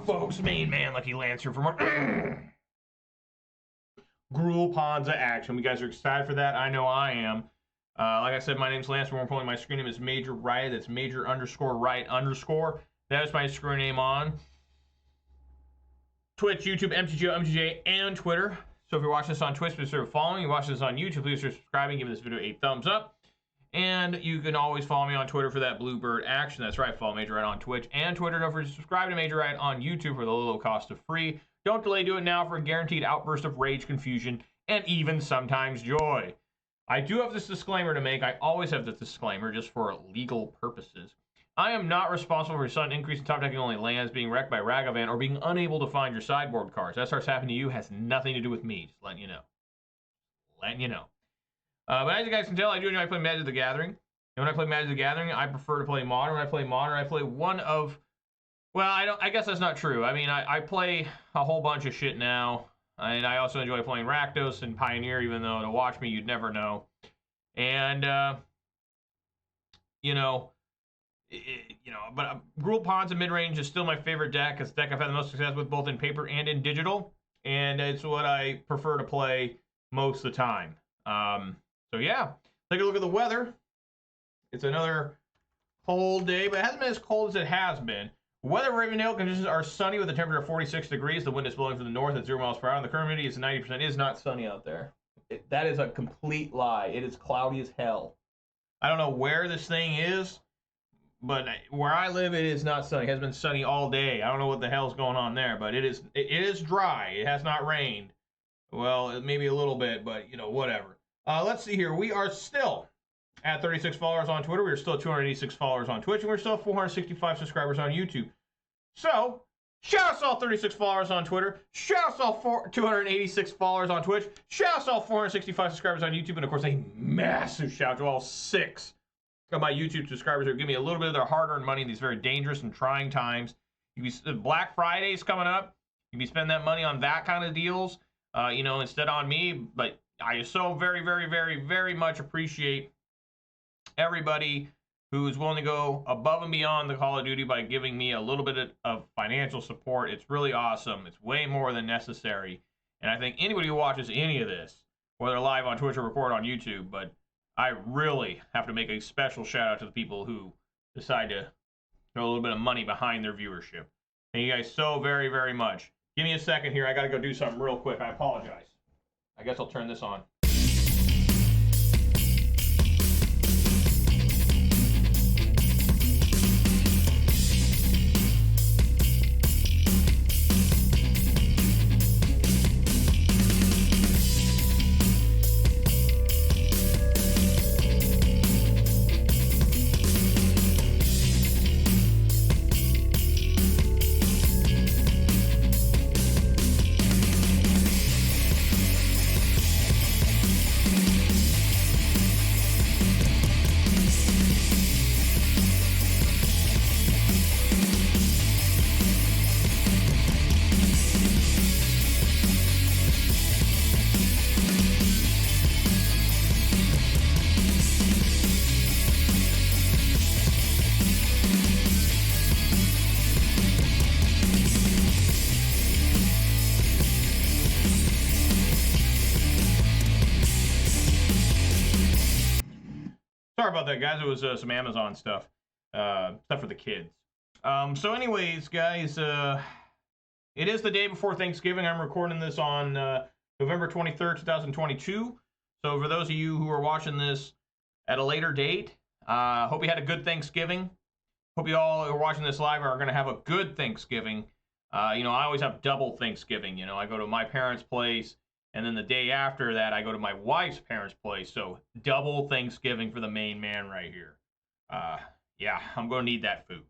up, folks? Main man, Lucky Lancer for more Gruul Ponza action. You guys are excited for that? I know I am. Like I said, my name's Lance. More importantly, my screen name is Major Riot. That's Major _ Riot _ That is my screen name on Twitch, YouTube, MTGO, MTJ, and Twitter. So if you're watching this on Twitch, please consider following. You're watching this on YouTube, please consider subscribing, giving this video a thumbs up. And you can always follow me on Twitter for that Bluebird action. That's right, follow Major Riot on Twitch and Twitter. Don't forget to subscribe to Major Riot on YouTube for the low cost of free. Don't delay, do it now for a guaranteed outburst of rage, confusion, and even sometimes joy. I do have this disclaimer to make. I always have this disclaimer just for legal purposes. I am not responsible for your sudden increase in top decking only lands, being wrecked by Ragavan, or being unable to find your sideboard cards. That starts happening to you, has nothing to do with me. Just letting you know. But as you guys can tell, I do enjoy playing Magic the Gathering. And when I play Magic the Gathering, I prefer to play Modern. When I play Modern, I play one of... Well, I guess that's not true. I mean, I play a whole bunch of shit now. And I also enjoy playing Rakdos and Pioneer, even though to watch me, you'd never know. And, but Gruul Ponza Midrange is still my favorite deck. It's the deck I've had the most success with, both in paper and in digital. And it's what I prefer to play most of the time. So yeah, take a look at the weather. It's another cold day, but it hasn't been as cold as it has been. Weather Rivendell conditions are sunny with a temperature of 46 degrees. The wind is blowing from the north at 0 miles per hour. And the current humidity is 90%. It is not sunny out there. That is a complete lie. It is cloudy as hell. I don't know where this thing is, but where I live, it is not sunny. It has been sunny all day. I don't know what the hell's going on there, but it is dry. It has not rained. Well, maybe a little bit, but, whatever. Let's see here. We are still at 36 followers on Twitter. We are still at 286 followers on Twitch, and we're still at 465 subscribers on YouTube. So, shout out to all 36 followers on Twitter. Shout out to all 286 followers on Twitch. Shout out to all 465 subscribers on YouTube. And, of course, a massive shout out to all 6 of my YouTube subscribers who give me a little bit of their hard-earned money in these very dangerous and trying times. Black Friday's coming up. You can be spending that money on that kind of deals, instead on me. But I so very, very, very, very much appreciate everybody who is willing to go above and beyond the Call of Duty by giving me a little bit of financial support. It's really awesome. It's way more than necessary. And I think anybody who watches any of this, whether live on Twitch or record on YouTube, but I really have to make a special shout out to the people who decide to throw a little bit of money behind their viewership. Thank you guys so very, very much. Give me a second here. I got to go do something real quick. I apologize. I guess I'll turn this on. Sorry about that, guys. It was some Amazon stuff for the kids. So anyways, guys, it is the day before Thanksgiving. I'm recording this on November 23rd, 2022. So for those of you who are watching this at a later date, hope you had a good Thanksgiving. Hope you all who are watching this live are going to have a good Thanksgiving. I always have double Thanksgiving. I go to my parents' place, and then the day after that, I go to my wife's parents' place. So double Thanksgiving for the main man right here. Yeah, I'm going to need that food.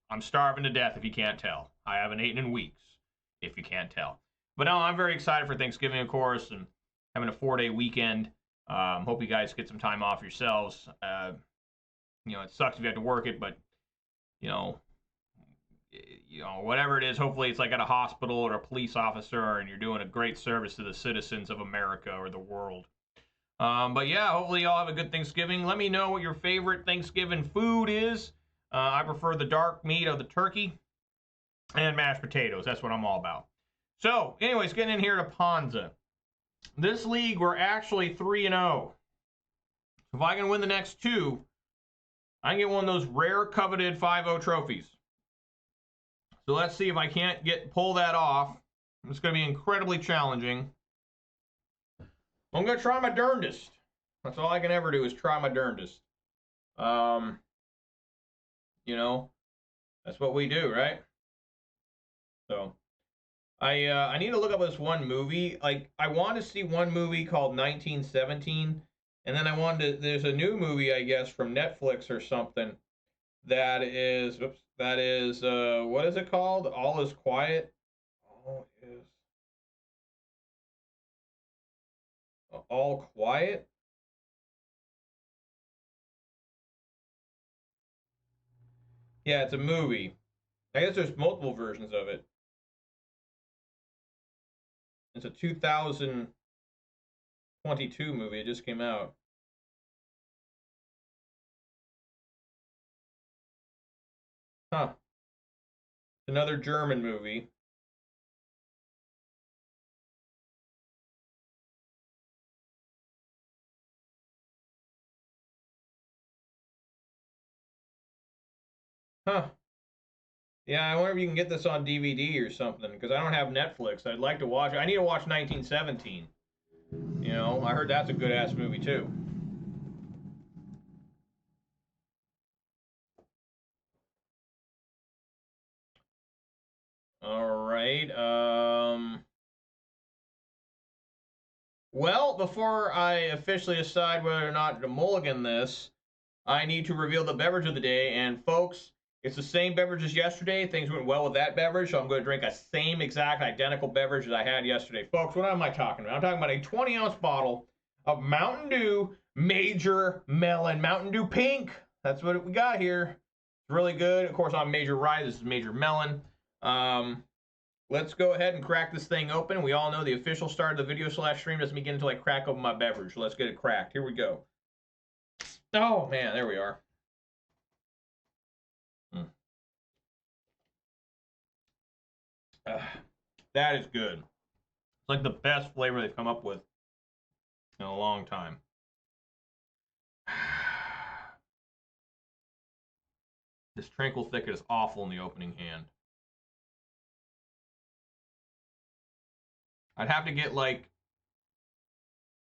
I'm starving to death if you can't tell. I haven't eaten in weeks, if you can't tell. But no, I'm very excited for Thanksgiving, of course, and having a 4-day weekend. Hope you guys get some time off yourselves. It sucks if you have to work it, but, whatever it is, hopefully it's like at a hospital or a police officer and you're doing a great service to the citizens of America or the world. But yeah, hopefully y'all have a good Thanksgiving. Let me know what your favorite Thanksgiving food is. I prefer the dark meat of the turkey. and mashed potatoes. That's what I'm all about. So, anyways, getting in here to Ponza. This league, we're actually 3-0. If I can win the next two, I can get one of those rare coveted 5-0 trophies. So let's see if I can't pull that off. It's going to be incredibly challenging. I'm going to try my darndest. That's all I can ever do is try my darndest. You know, that's what we do, right? So, I need to look up this one movie. Like, I want to see one movie called 1917, and then I wanted to, there's a new movie, I guess, from Netflix or something that is, what is it called? All is Quiet. All Quiet? Yeah, it's a movie. I guess there's multiple versions of it. It's a 2022 movie. It just came out. Huh. Another German movie. Huh. Yeah, I wonder if you can get this on DVD or something, because I don't have Netflix. I'd like to watch it. I need to watch 1917. You know, I heard that's a good-ass movie, too. All right. Well, before I officially decide whether or not to mulligan this, I need to reveal the beverage of the day. And, folks, it's the same beverage as yesterday. Things went well with that beverage, so I'm going to drink a same exact identical beverage that I had yesterday. Folks, what am I talking about? I'm talking about a 20-ounce bottle of Mountain Dew Major Melon. Mountain Dew Pink. That's what we got here. It's really good. Of course, I'm Major Rye. This is Major Melon. Let's go ahead and crack this thing open. We all know the official start of the video / stream doesn't begin until I crack open my beverage. So let's get it cracked. Here we go. Oh, man. There we are. That is good. It's like the best flavor they've come up with in a long time. This Tranquil Thicket is awful in the opening hand. I'd have to get like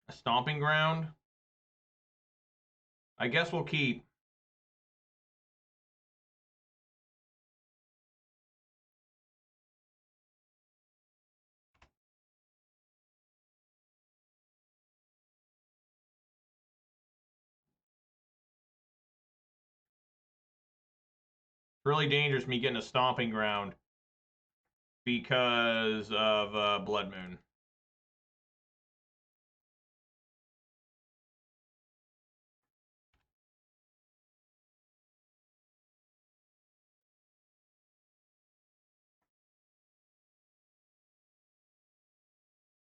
a Stomping Ground. I guess we'll keep. Really dangerous me getting a Stomping Ground because of Blood Moon.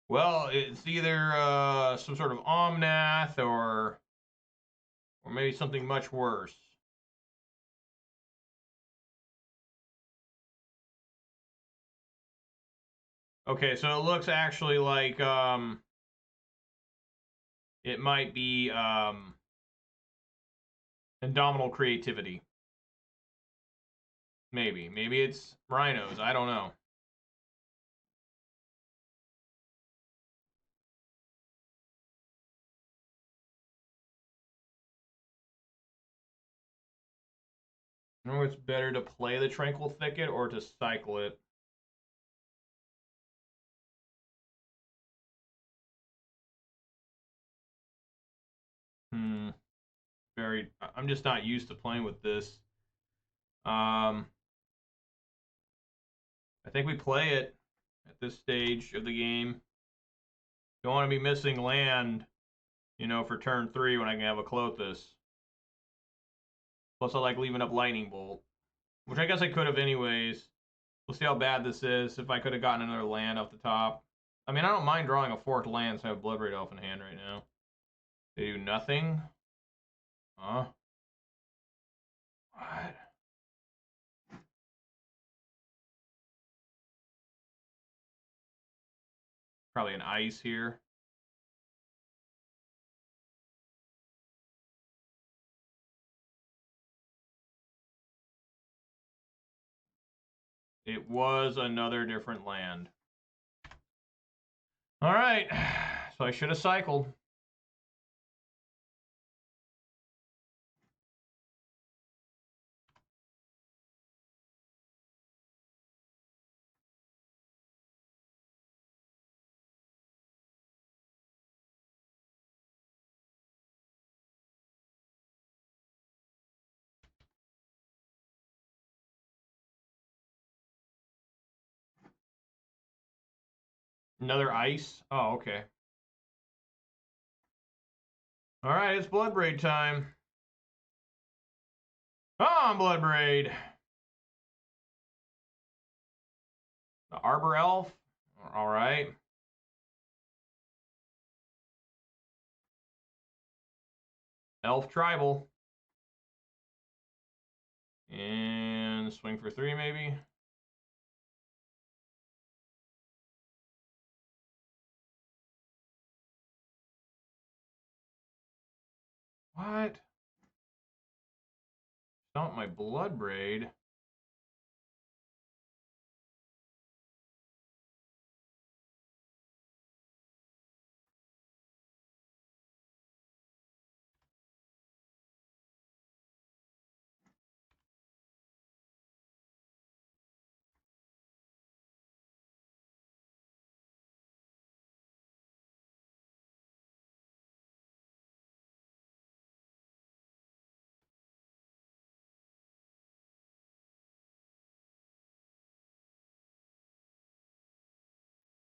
Well, it's either some sort of Omnath or maybe something much worse. Okay, so it looks actually like it might be Indomitable Creativity. Maybe it's Rhinos. I don't know. I don't know if it's better to play the Tranquil Thicket or to cycle it. I'm just not used to playing with this. I think we play it at this stage of the game. Don't want to be missing land, you know, for turn 3 when I can have a Clothis. Plus, I like leaving up Lightning Bolt, which I guess I could have anyways. We'll see how bad this is. If I could have gotten another land off the top. I mean, I don't mind drawing a 4th land, so I have Blood Red Elf in hand right now. They do nothing. Huh? What? probably an ice here. It was another different land. All right, so I should have cycled. Another ice? Oh, okay. All right, it's Bloodbraid time. Come on, Bloodbraid. The Arbor Elf. All right. Elf Tribal. And swing for 3, maybe. What? Not my Bloodbraid.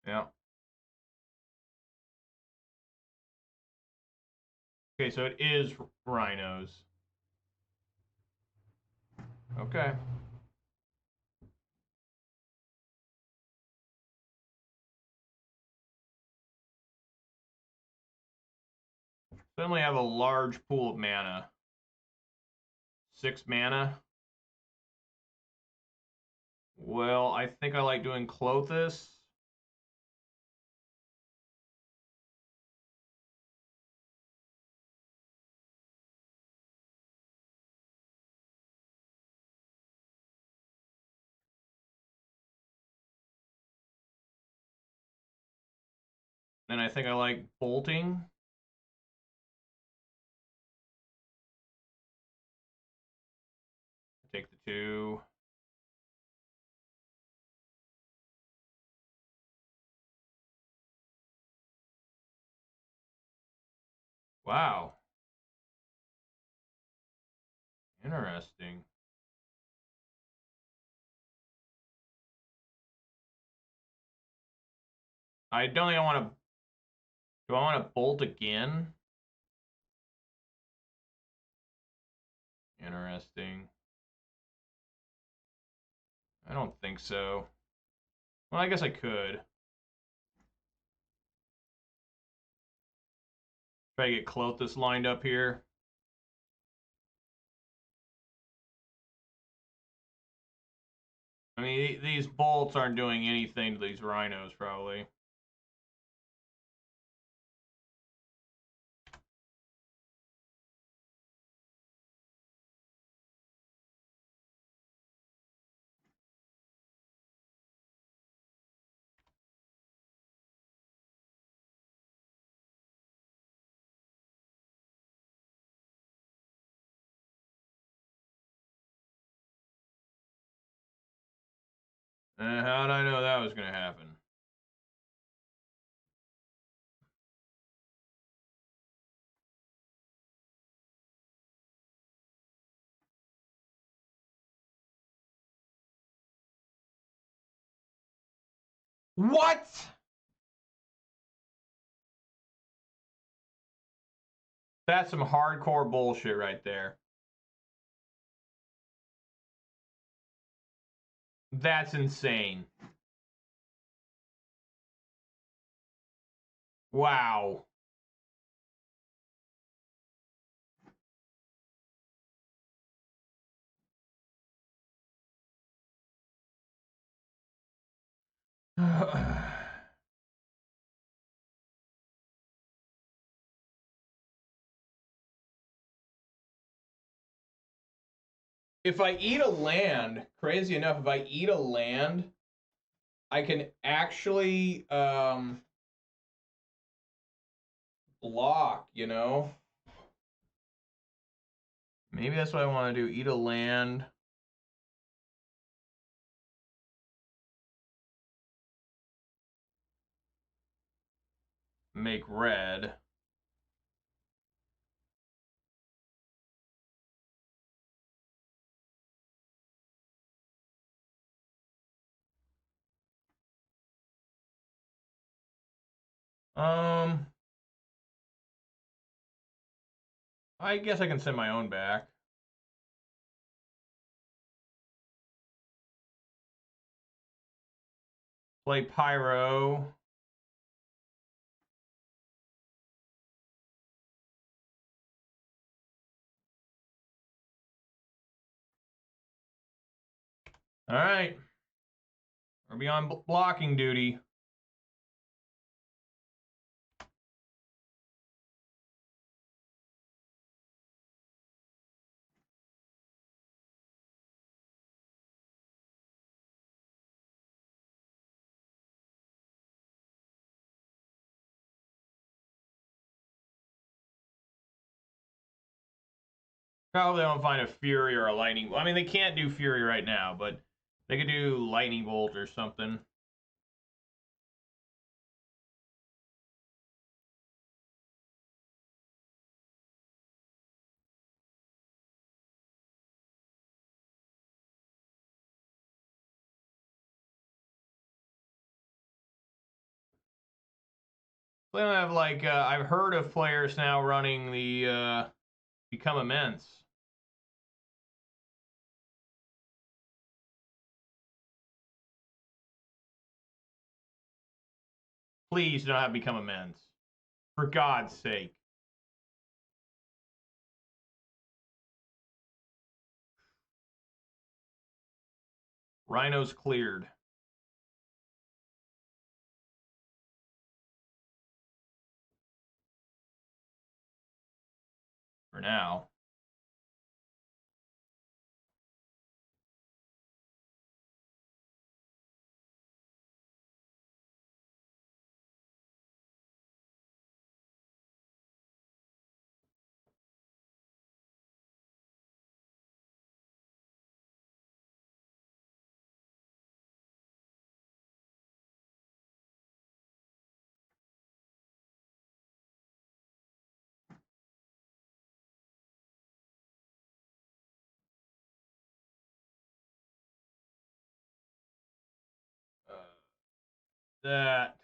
Yeah. Okay, so it is Rhinos. Okay. Suddenly have a large pool of mana. 6 mana. Well, I think I like doing Clothis. And I think I like bolting. Take the 2. Wow. Interesting. I don't think I want to... Do I want to bolt again? Interesting. I don't think so. Well, I guess I could. Try to get Clothis lined up here. I mean, these bolts aren't doing anything to these Rhinos, probably. How did I know that was going to happen? What? That's some hardcore bullshit right there. That's insane. Wow. if I eat a land, crazy enough, if I eat a land, I can actually block, you know? Maybe that's what I want to do. Eat a land. Make red. I guess I can send my own back. Play Pyro. All right. We're beyond blocking duty. Probably don't find a Fury or a Lightning. I mean, they can't do Fury right now, but they could do Lightning Bolt or something. They don't have like I've heard of players now running the Become Immense. Please do not have Become Immense. For God's sake. Rhinos cleared. For now. That.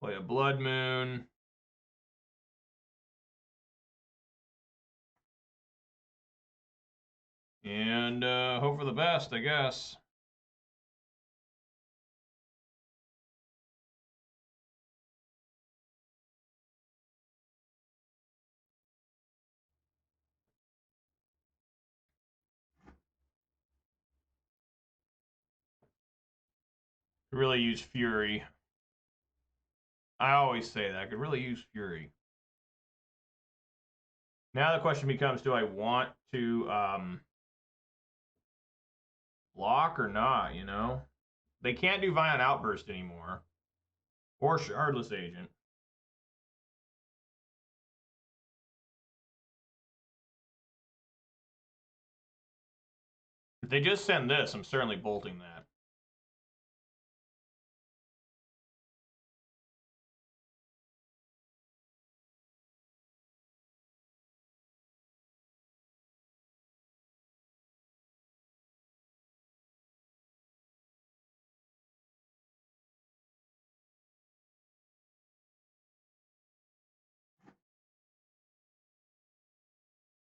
Play a Blood Moon. And hope for the best, I guess. Really use Fury. I always say that. I could really use Fury. Now the question becomes, do I want to block or not, you know? They can't do Violent Outburst anymore. Or Shardless Agent. If they just send this, I'm certainly bolting that.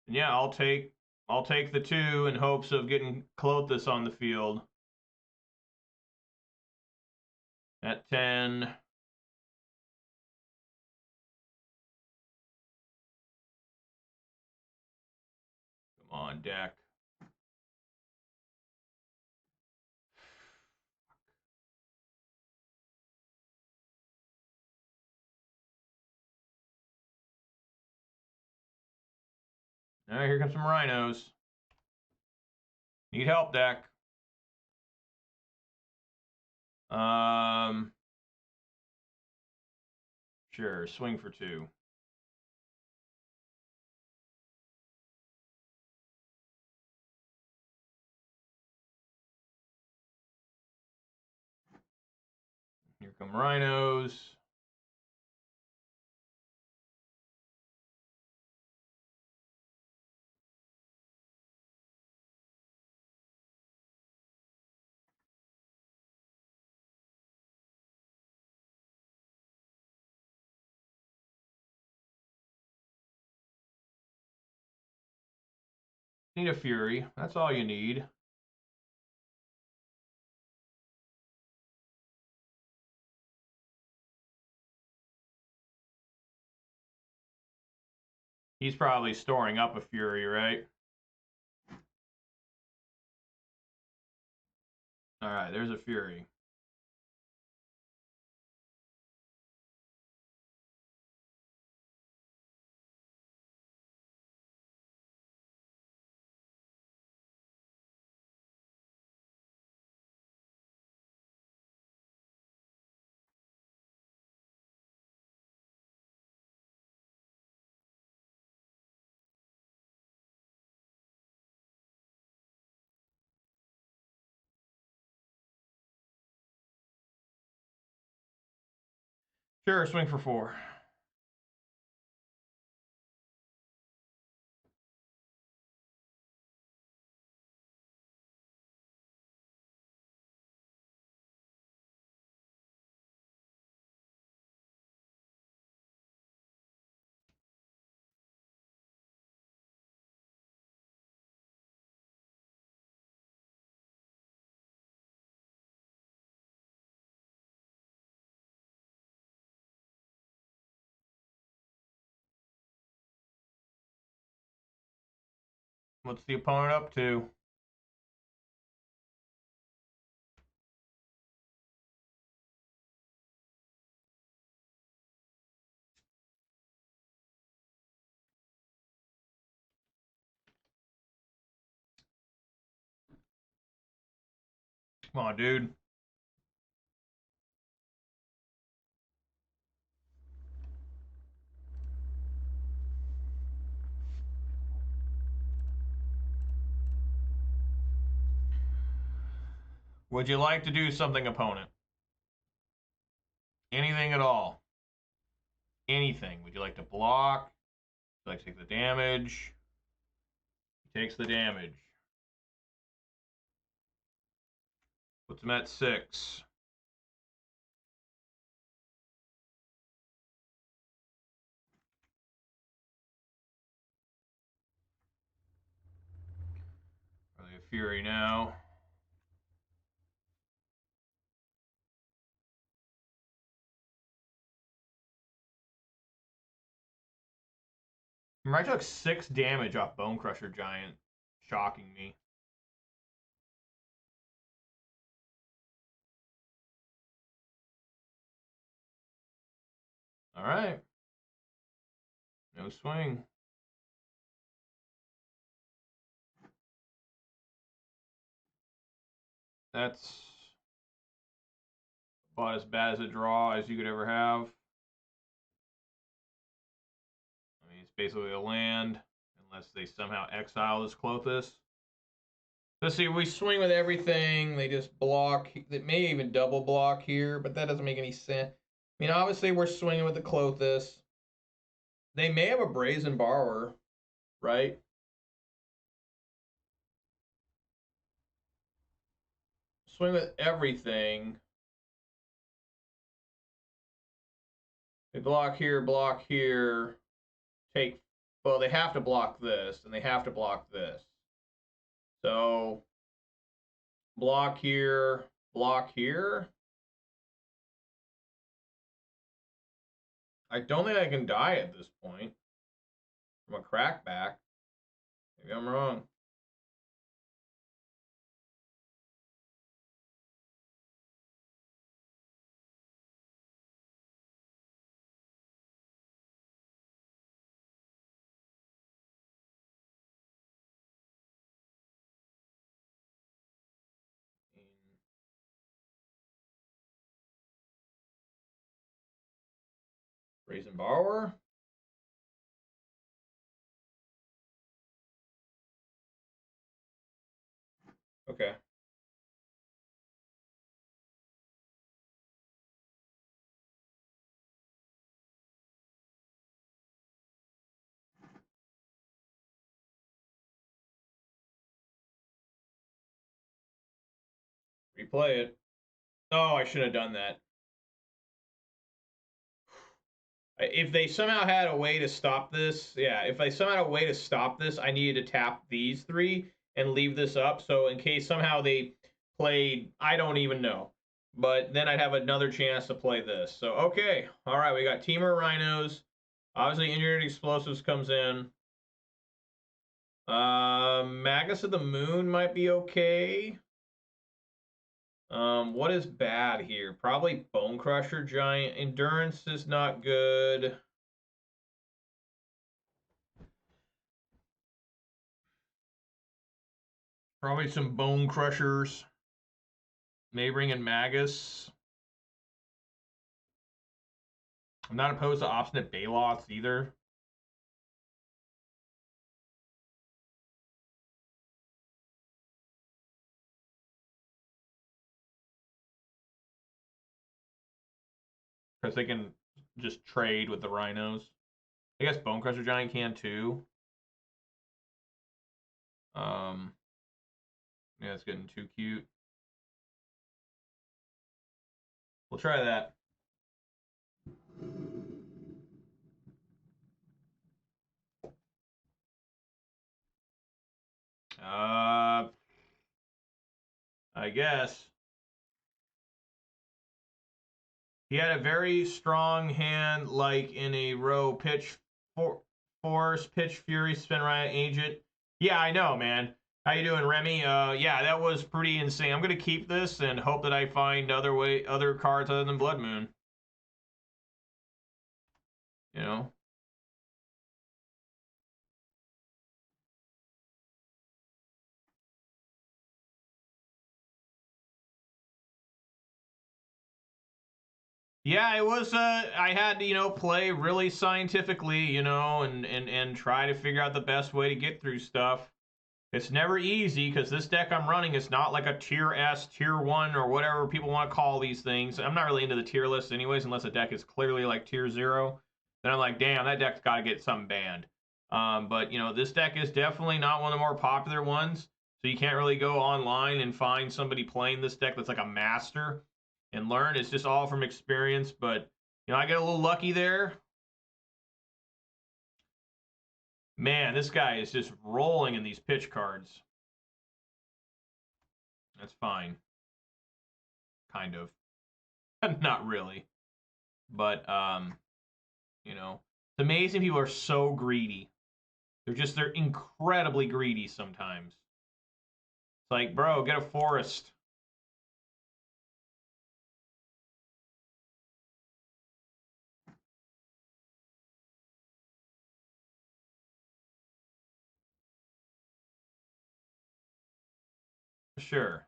And yeah, I'll take the 2 in hopes of getting Clothis on the field. At 10. Come on, deck. All right, here comes some Rhinos. Need help, deck. Sure, swing for 2. Here come Rhinos. Need a Fury. That's all you need. He's probably storing up a Fury, right? All right, there's a Fury. Sure, swing for 4. What's the opponent up to? Come on, dude. Would you like to do something, opponent? Anything at all? Anything. Would you like to block? Would you like to take the damage? He takes the damage. Puts him at 6. Probably a Fury now. I took 6 damage off Bone Crusher Giant. Shocking me. All right. No swing. That's about as bad as a draw as you could ever have. I mean, it's basically a land, unless they somehow exile this Klothys. Let's see, we swing with everything. They just block. They may even double block here, but that doesn't make any sense. I mean, obviously, we're swinging with the Klothys. They may have a Brazen Borrower, right? Swing with everything. They block here, take, well, they have to block this, and they have to block this. So, block here, block here. I don't think I can die at this point from a crackback. Maybe I'm wrong. Brazen Borrower. Okay. Replay it. Oh, I should have done that. If they somehow had a way to stop this, yeah, if they somehow had a way to stop this, I needed to tap these three and leave this up. So in case somehow they played, I don't even know. But then I'd have another chance to play this. So, okay. All right, we got Temur Rhinos. Obviously, Engineered Explosives comes in. Magus of the Moon might be okay. What is bad here? Probably Bone Crusher Giant. Endurance is not good. Probably some Bone Crushers. Mayring and Magus. I'm not opposed to Obstinate Baloths either. Because they can just trade with the Rhinos. I guess Bone Crusher Giant can too. Yeah, it's getting too cute. We'll try that. I guess. He had a very strong hand, like in a row. Pitch, Force, Pitch, Fury, Spin Riot, Agent. Yeah, I know, man. How you doing, Remy? Yeah, that was pretty insane. I'm gonna keep this and hope that I find other cards other than Blood Moon. You know. Yeah, it was. I had to, play really scientifically, and try to figure out the best way to get through stuff. It's never easy because this deck I'm running is not like a tier S, tier 1, or whatever people want to call these things. I'm not really into the tier list anyways, unless a deck is clearly like tier 0. Then I'm like, damn, that deck's got to get something banned. But, this deck is definitely not one of the more popular ones. So you can't really go online and find somebody playing this deck that's like a master and learn. It's just all from experience. But, I get a little lucky there. Man, this guy is just rolling in these pitch cards. That's fine. Kind of. Not really. But, it's amazing people are so greedy. They're incredibly greedy sometimes. It's like, bro, get a forest. Sure.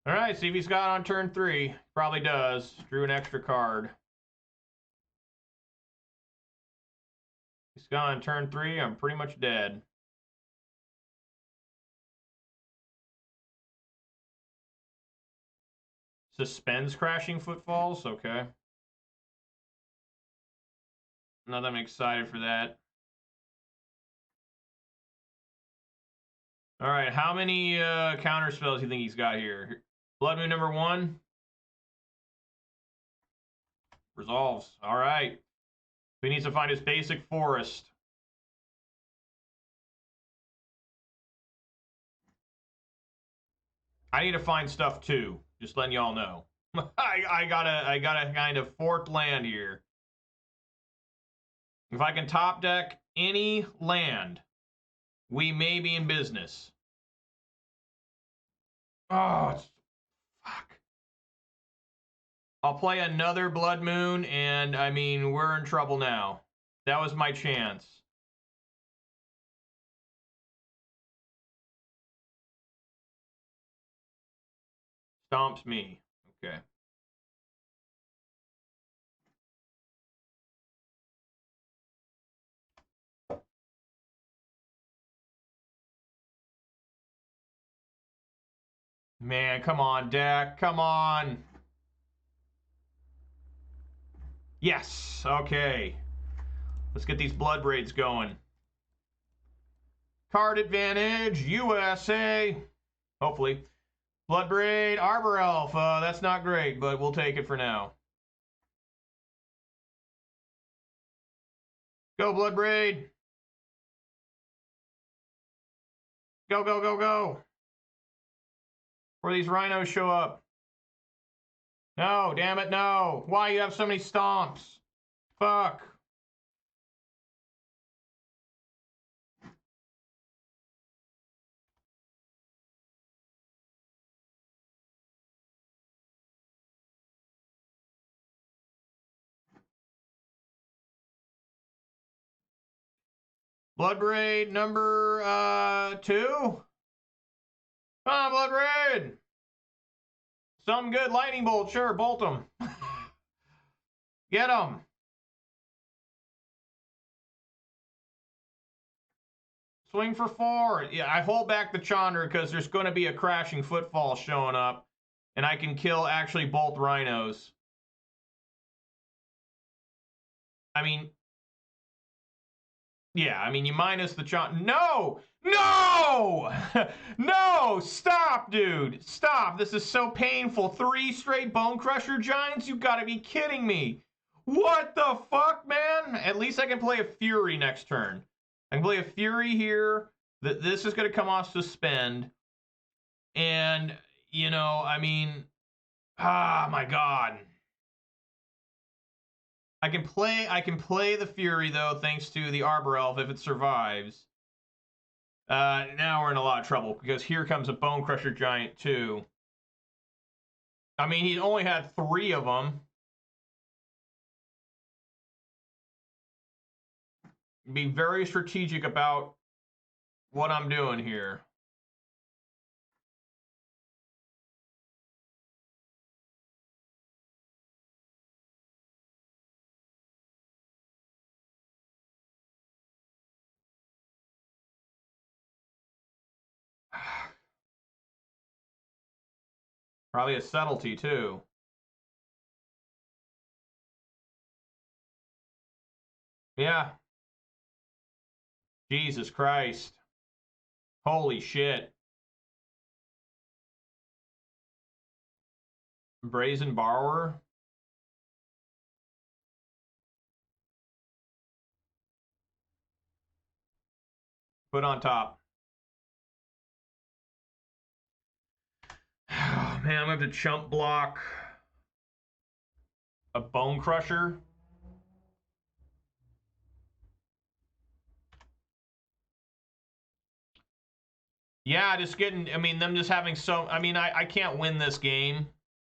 All right, see if he's got on turn 3. Probably does. Drew an extra card. He's got on turn 3. I'm pretty much dead. Suspends crashing footfalls. Okay. Not that I'm excited for that. All right, how many counter spells do you think he's got here? Blood Moon number 1. Resolves. All right. He needs to find his basic forest. I need to find stuff too. Just letting y'all know. I gotta kind of fourth land here. If I can top deck any land, we may be in business. Oh, fuck. I'll play another Blood Moon, and I mean, we're in trouble now. That was my chance. Stomps me. Okay. Man, come on, deck. Come on. Yes. Okay. Let's get these blood braids going. Card advantage, USA. Hopefully. Blood braid, Arbor Elf. That's not great, but we'll take it for now. Go, blood braid. Go, go, go, go. Before these rhinos show up. No, damn it, no. Why you have so many stomps? Fuck. Blood braid number 2. Come on, blood braid. Something good. Lightning bolt. Sure, bolt them. Get them. Swing for 4. Yeah, I hold back the Chandra because there's going to be a crashing footfall showing up. And I can kill actually both rhinos. I mean... Yeah, I mean, you minus the Chandra. No! No! No! Stop, dude. Stop. This is so painful. 3 straight Bone Crusher Giants? You gotta be kidding me. What the fuck, man? At least I can play a Fury next turn. I can play a Fury here. This is going to come off suspend. And, you know, I mean... Ah, my God. I can play the Fury, though, thanks to the Arbor Elf, if it survives. Now we're in a lot of trouble, because here comes a Bone Crusher Giant, too. I mean, he only had 3 of them. Be very strategic about what I'm doing here. Probably a subtlety, too. Yeah. Jesus Christ. Holy shit. Brazen Borrower. Put on top. Oh, man, I'm going to have to chump block a Bone Crusher. Yeah, just getting, I mean, them just having so, I mean, I can't win this game.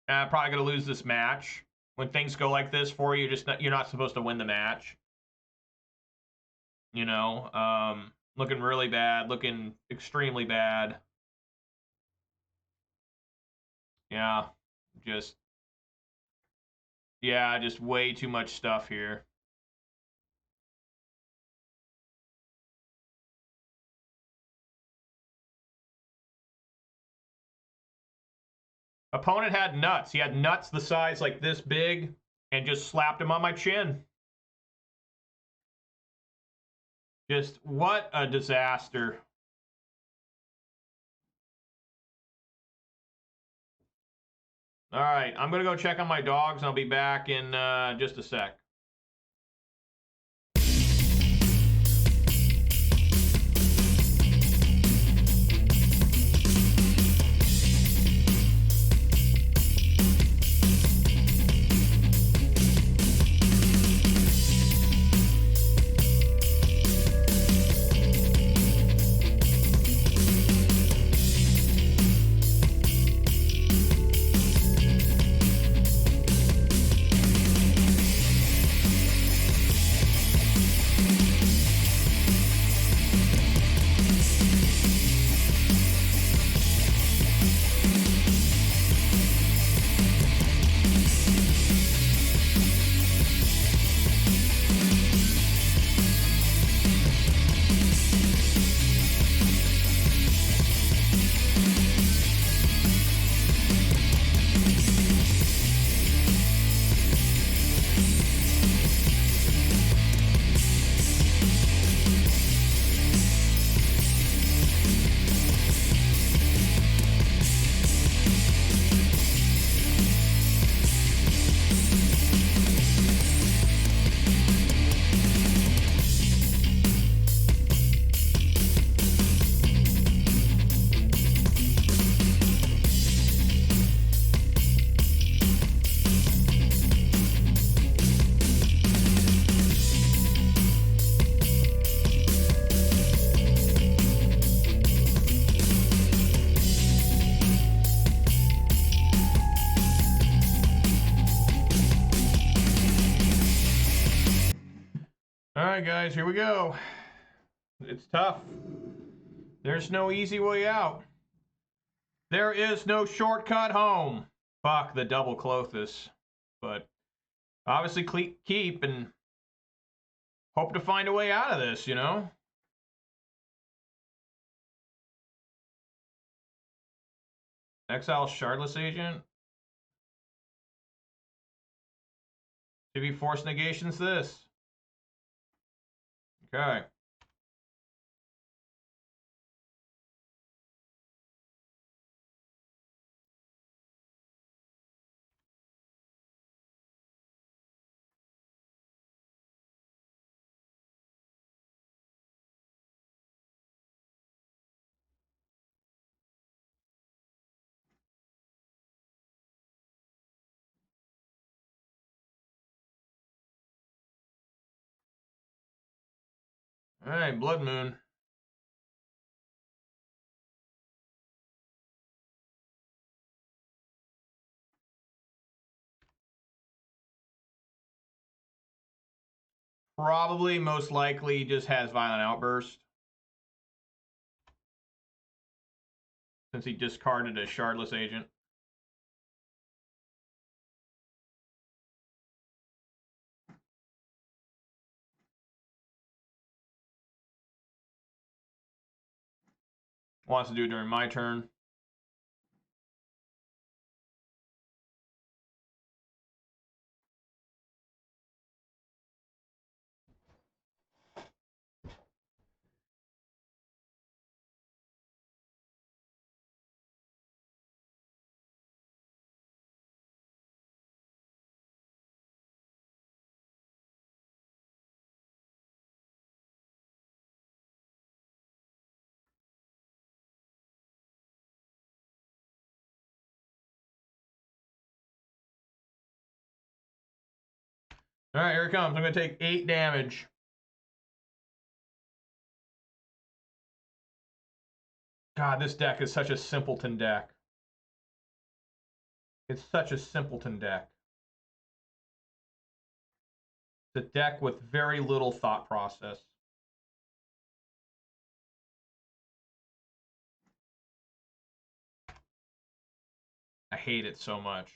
I'm probably going to lose this match. When things go like this for you, you're not supposed to win the match. You know, looking really bad, looking extremely bad. Yeah, just way too much stuff here. Opponent had nuts. He had nuts the size like this big and just slapped him on my chin. Just what a disaster. All right, I'm going to go check on my dogs, and I'll be back in just a sec. Alright, guys, here we go. It's tough. There's no easy way out. There is no shortcut home. Fuck the double Clothis. But obviously keep and hope to find a way out of this, you know? Exile Shardless Agent. To be force negations this. Okay. Alright, Blood Moon. Probably, most likely, just has Violent Outburst. Since he discarded a Shardless Agent. Wants to do it during my turn. Alright, here it comes. I'm going to take 8 damage. God, this deck is such a simpleton deck. It's such a simpleton deck. It's a deck with very little thought process. I hate it so much.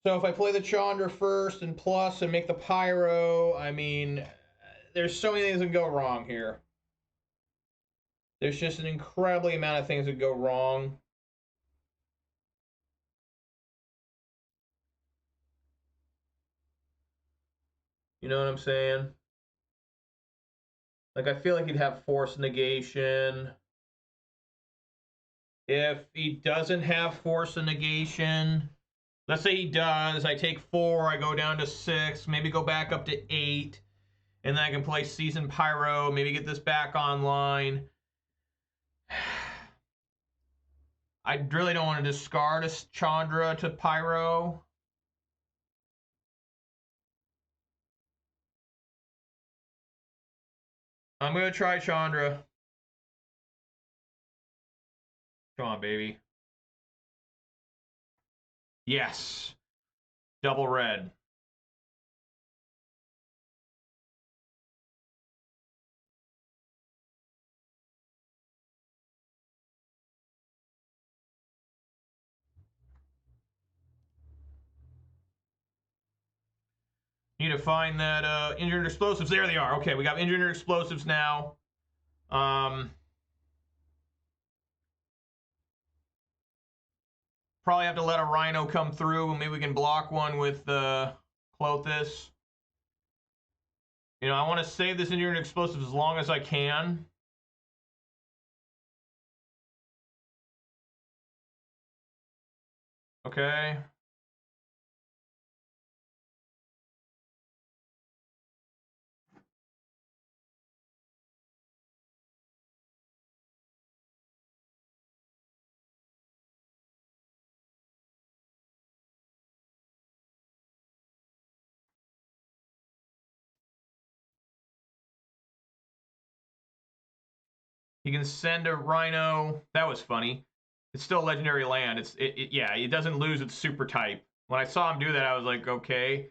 So if I play the Chandra first and plus and make the Pyro, I mean, there's so many things that can go wrong here. There's just an incredibly amount of things that go wrong. You know what I'm saying? Like, I feel like he'd have force negation. If he doesn't have force negation, let's say he does, I take 4, I go down to 6, maybe go back up to 8, and then I can play Season Pyro, maybe get this back online. I really don't want to discard a Chandra to Pyro. I'm going to try Chandra. Come on, baby. Yes. Double red. Need to find that engineered explosives. There they are. Okay, we got engineered explosives now. Probably have to let a Rhino come through, and maybe we can block one with Clothis. You know, I want to save this engineered explosives as long as I can. Okay. He can send a Rhino. That was funny. It's still a legendary land. Yeah, it doesn't lose its super type. When I saw him do that, I was like, okay.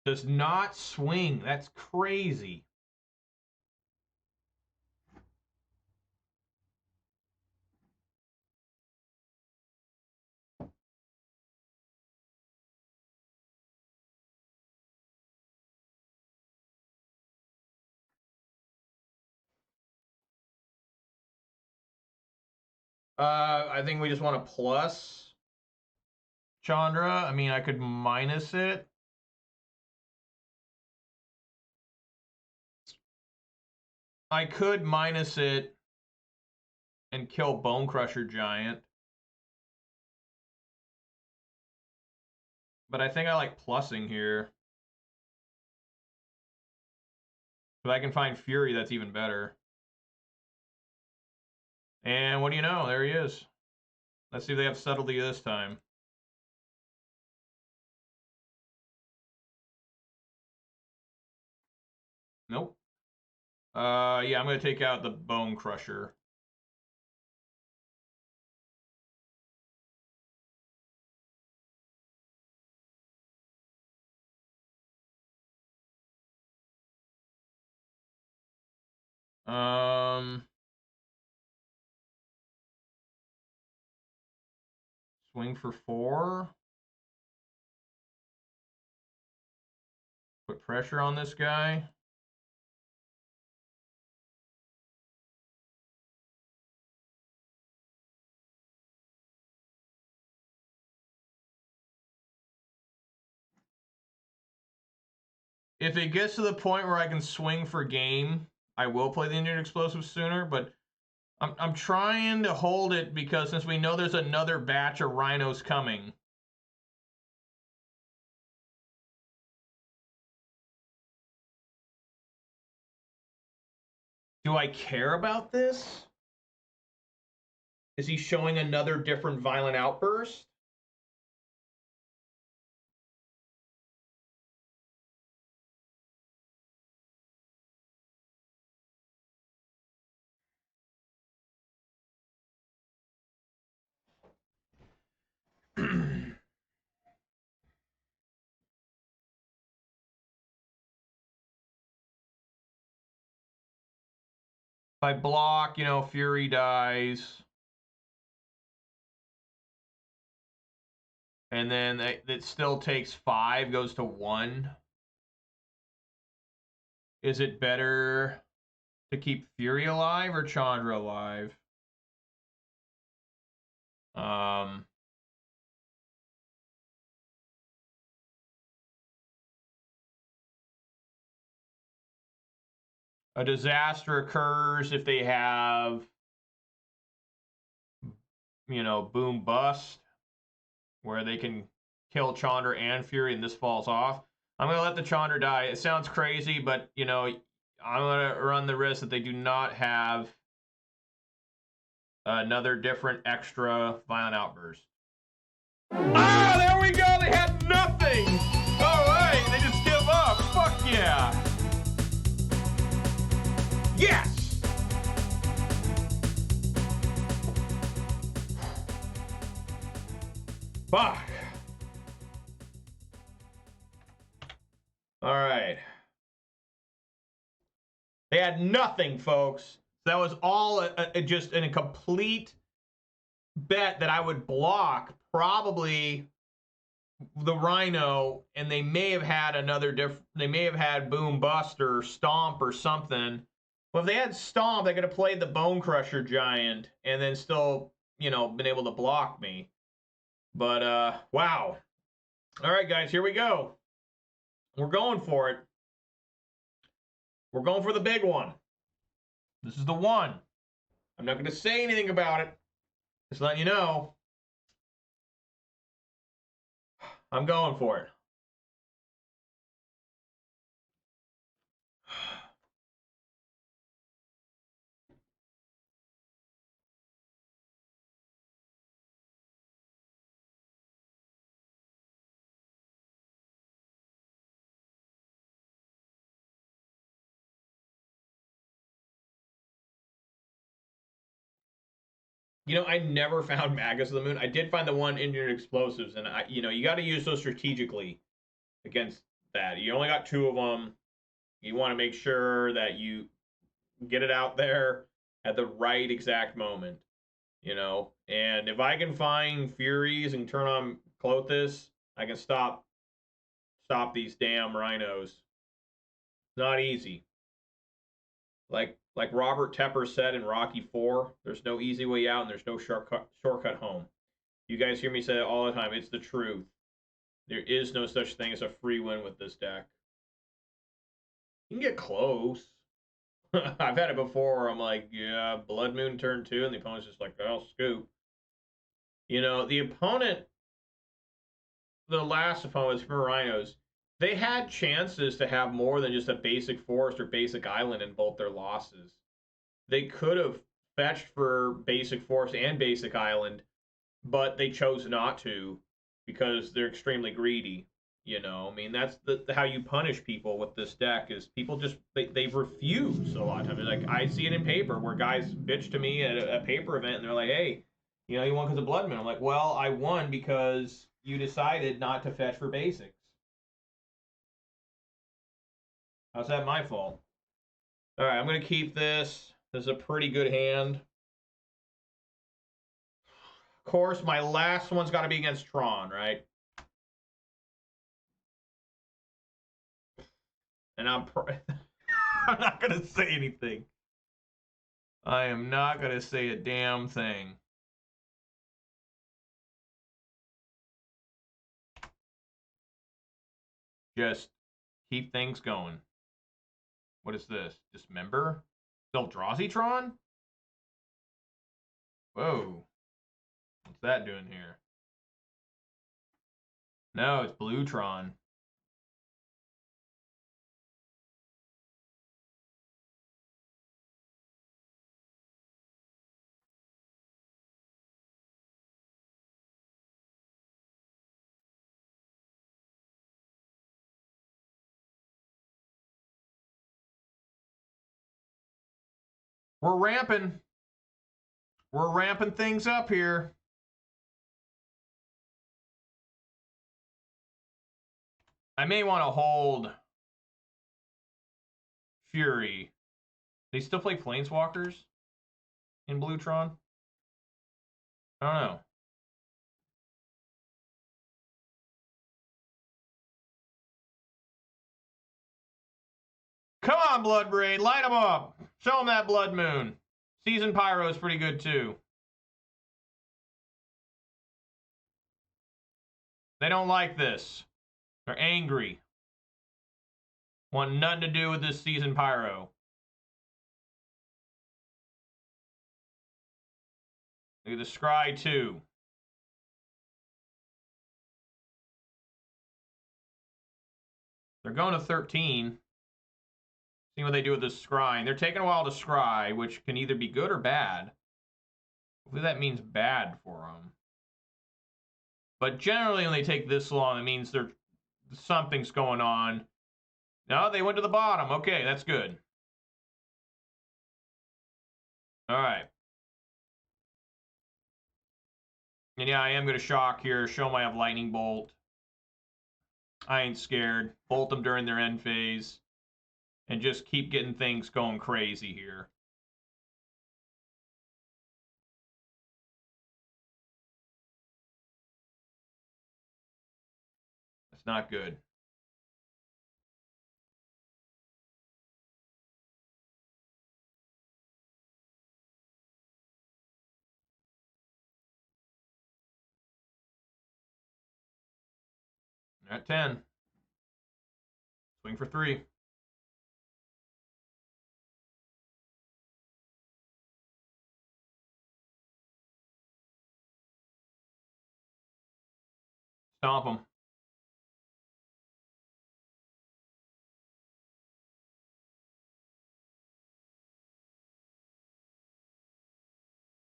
Does not swing. That's crazy. I think we just want to plus Chandra. I mean, I could minus it. I could minus it and kill Bone Crusher Giant. But I think I like plussing here. If I can find Fury, that's even better. And what do you know? There he is. Let's see if they have subtlety this time. Nope. Yeah, I'm going to take out the Bone Crusher. Swing for 4. Put pressure on this guy. If it gets to the point where I can swing for game, I will play the Engineered Explosive sooner, but I'm trying to hold it because since we know there's another batch of Rhinos coming. Do I care about this? Is he showing another different violent outburst? If I block, Fury dies. And then it still takes 5, goes to 1. Is it better to keep Fury alive or Chandra alive? A disaster occurs if they have, boom bust, where they can kill Chandra and Fury and this falls off. I'm going to let the Chandra die. It sounds crazy, but, I'm going to run the risk that they do not have another different extra violent outburst. Ah, there we go. They had nothing. All right, they just give up. Fuck yeah. Yes. Fuck. All right. They had nothing, folks. That was all just in a complete bet that I would block probably the Rhino, and they may have had they may have had Boom Bust or Stomp or something. Well, if they had Stomp, they could have played the Bone Crusher Giant and then still, been able to block me. But, wow. All right, guys, here we go. We're going for it. We're going for the big one. This is the one. I'm not going to say anything about it. Just letting you know. I'm going for it. You know, I never found Magus of the Moon. I did find the one Engineered Explosives, and you got to use those strategically against that. You only got 2 of them. You want to make sure that you get it out there at the right exact moment, And if I can find Furies and turn on Clothis, I can stop these damn Rhinos. Not easy. Like Robert Tepper said in Rocky 4, there's no easy way out and there's no shortcut home. You guys hear me say it all the time. It's the truth. There is no such thing as a free win with this deck. You can get close. I've had it before where I'm like, yeah, Blood Moon turn 2, and the opponent's just like, I'll scoop. The opponent, the last opponent from Rhinos, they had chances to have more than just a basic forest or basic island in both their losses. They could have fetched for basic forest and basic island, but they chose not to because they're extremely greedy. I mean, that's how you punish people with this deck is people just they refuse a lot of times. Like I see it in paper where guys bitch to me at a paper event and they're like, hey, you won because of Blood Moon. I'm like, well, I won because you decided not to fetch for basics. How's that my fault? All right, I'm gonna keep this. This is a pretty good hand. Of course, my last one's got to be against Tron, right? And I'm not going to say anything. I am not going to say a damn thing. Just keep things going. What is this? Dismember? Eldrazi Tron? Whoa. What's that doing here? No, it's Blue Tron. We're ramping. We're ramping things up here. I may want to hold Fury. They still play Planeswalkers in Blue Tron? I don't know. Come on, Blood Braid. Light them up. Show them that Blood Moon. Season Pyro is pretty good, too. They don't like this. They're angry. Want nothing to do with this Season Pyro. Look at the Scry, too. They're going to 13. See what they do with this scrying. They're taking a while to scry, which can either be good or bad. Hopefully that means bad for them. But generally, when they take this long, it means something's going on. No, they went to the bottom. Okay, that's good. All right. And yeah, I am going to shock here. Show them I have Lightning Bolt. I ain't scared. Bolt them during their end phase. And just keep getting things going crazy here. That's not good. At 10. Swing for 3. Stomp them.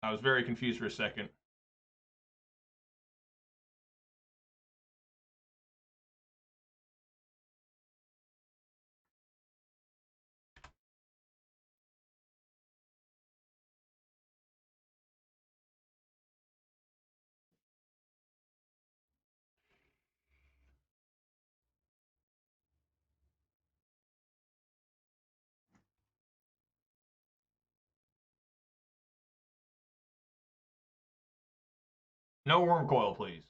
I was very confused for a second. No worm coil, please.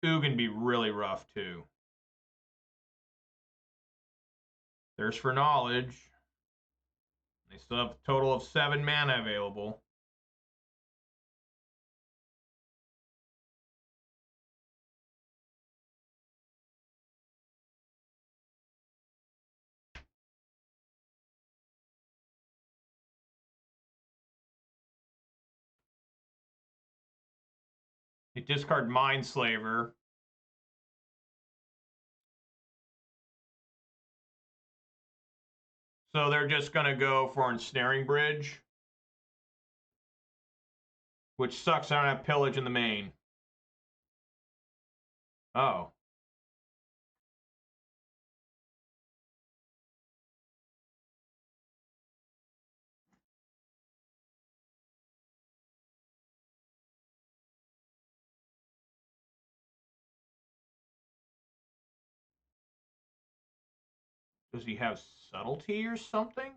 Ooh, can be really rough, too. There's for knowledge. They still have a total of 7 mana available. They discard Mindslaver. So they're just going to go for Ensnaring Bridge. Which sucks, I don't have Pillage in the main. Oh. Does he have Subtlety or something?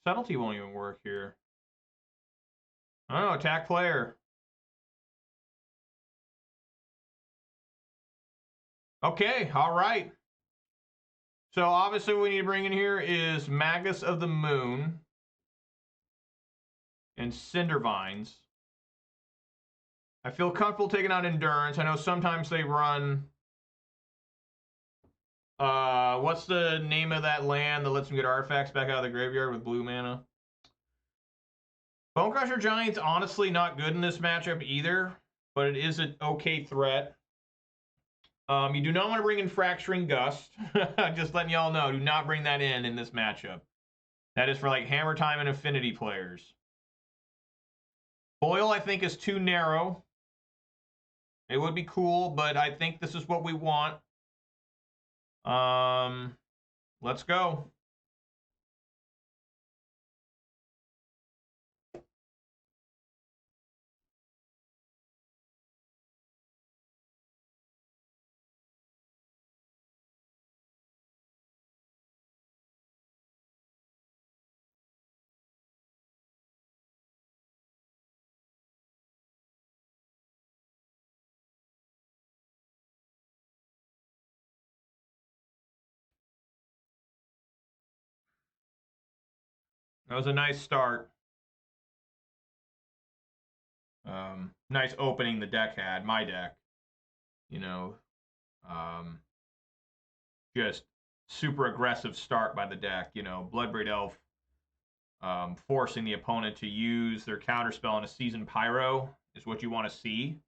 Subtlety won't even work here. I don't know, attack player. Okay, all right. So obviously what we need to bring in here is Magus of the Moon and Cindervines. I feel comfortable taking out Endurance. I know sometimes they run... what's the name of that land that lets them get artifacts back out of the graveyard with blue mana? Bonecrusher Giant's honestly not good in this matchup either, but it is an okay threat. You do not want to bring in Fracturing Gust. Just letting y'all know, do not bring that in this matchup. That is for like Hammer Time and Affinity players. Foil, I think, is too narrow. It would be cool, but I think this is what we want. Let's go. That was a nice start. Nice opening the deck had, my deck. You know, just super aggressive start by the deck. You know, Bloodbraid Elf forcing the opponent to use their counterspell on a Seasoned Pyro is what you want to see.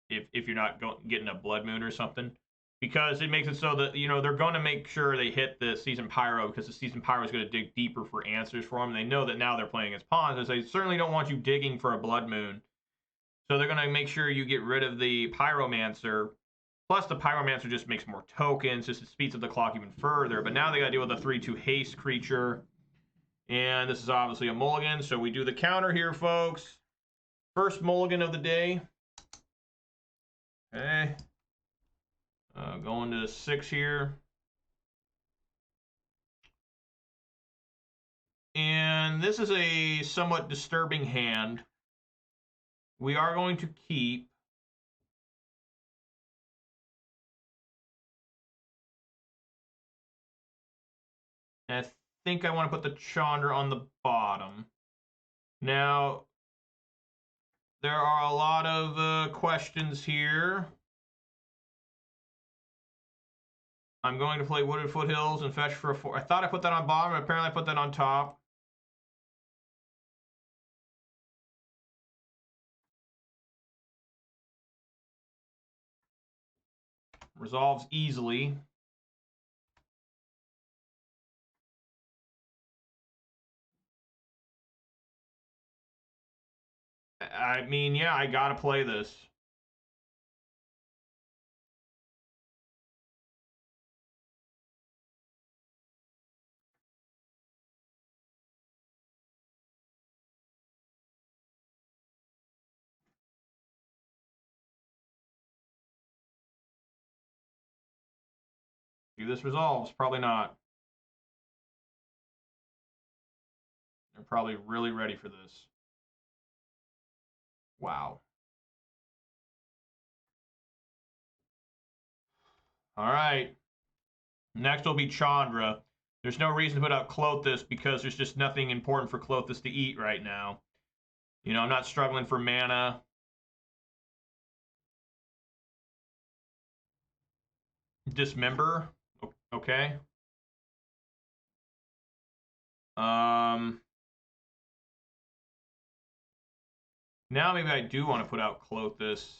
If you're not getting a Blood Moon or something. Because it makes it so that, you know, they're going to make sure they hit the Seasoned Pyro because the Seasoned Pyro is going to dig deeper for answers for them. They know that now they're playing as pawns, and they certainly don't want you digging for a Blood Moon. So they're going to make sure you get rid of the Pyromancer. Plus, the Pyromancer just makes more tokens, just it speeds up the clock even further. But now they got to deal with a 3/2 haste creature. And this is obviously a mulligan, so we do the counter here, folks. First mulligan of the day. Okay. Going to 6 here. And this is a somewhat disturbing hand. We are going to keep. And I think I want to put the Chandra on the bottom. Now, there are a lot of questions here. I'm going to play Wooded Foothills and fetch for a 4. I thought I put that on bottom, but apparently I put that on top. Resolves easily. I mean, yeah, I gotta play this. See this resolves. Probably not. They're probably really ready for this. Wow. All right. Next will be Chandra. There's no reason to put out Klothys because there's just nothing important for Klothys to eat right now. You know, I'm not struggling for mana. Dismember. Okay. Now maybe I do want to put out Klothys.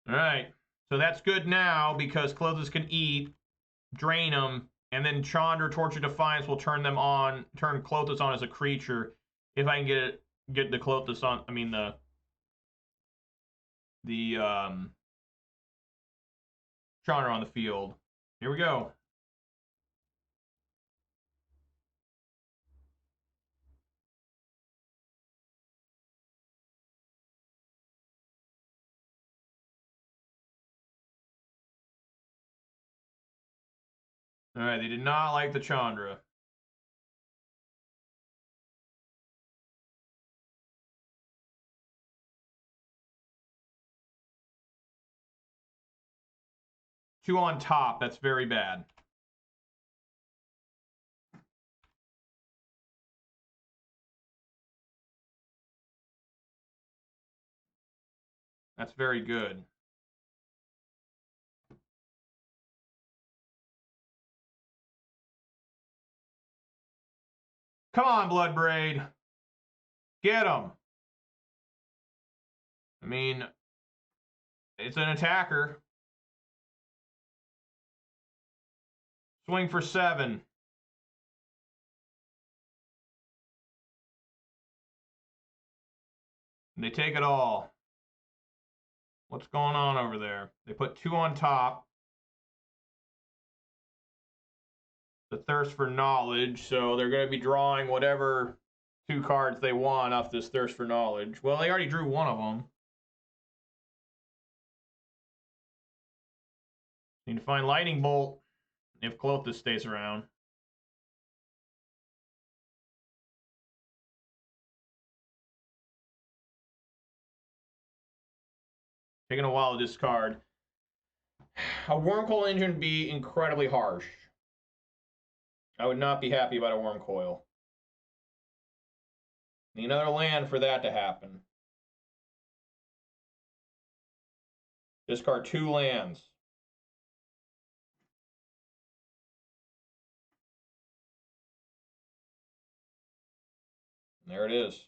All right. So that's good now because Klothys can eat, drain them, and then Chandra Torture Defiance will turn them on, turn Klothys on as a creature if I can get the Klothys on. I mean the Chandra on the field. Here we go. All right, they did not like the Chandra. Two on top, that's very bad. That's very good. Come on, Bloodbraid. Get him. I mean, it's an attacker. Swing for 7. And they take it all. What's going on over there? They put 2 on top. The Thirst for Knowledge, so they're going to be drawing whatever 2 cards they want off this Thirst for Knowledge. Well, they already drew one of them. Need to find Lightning Bolt if Klothys stays around. Taking a while to discard. A Wormcoil Engine would be incredibly harsh. I would not be happy about a Wormcoil. Need another land for that to happen. Discard 2 lands. There it is.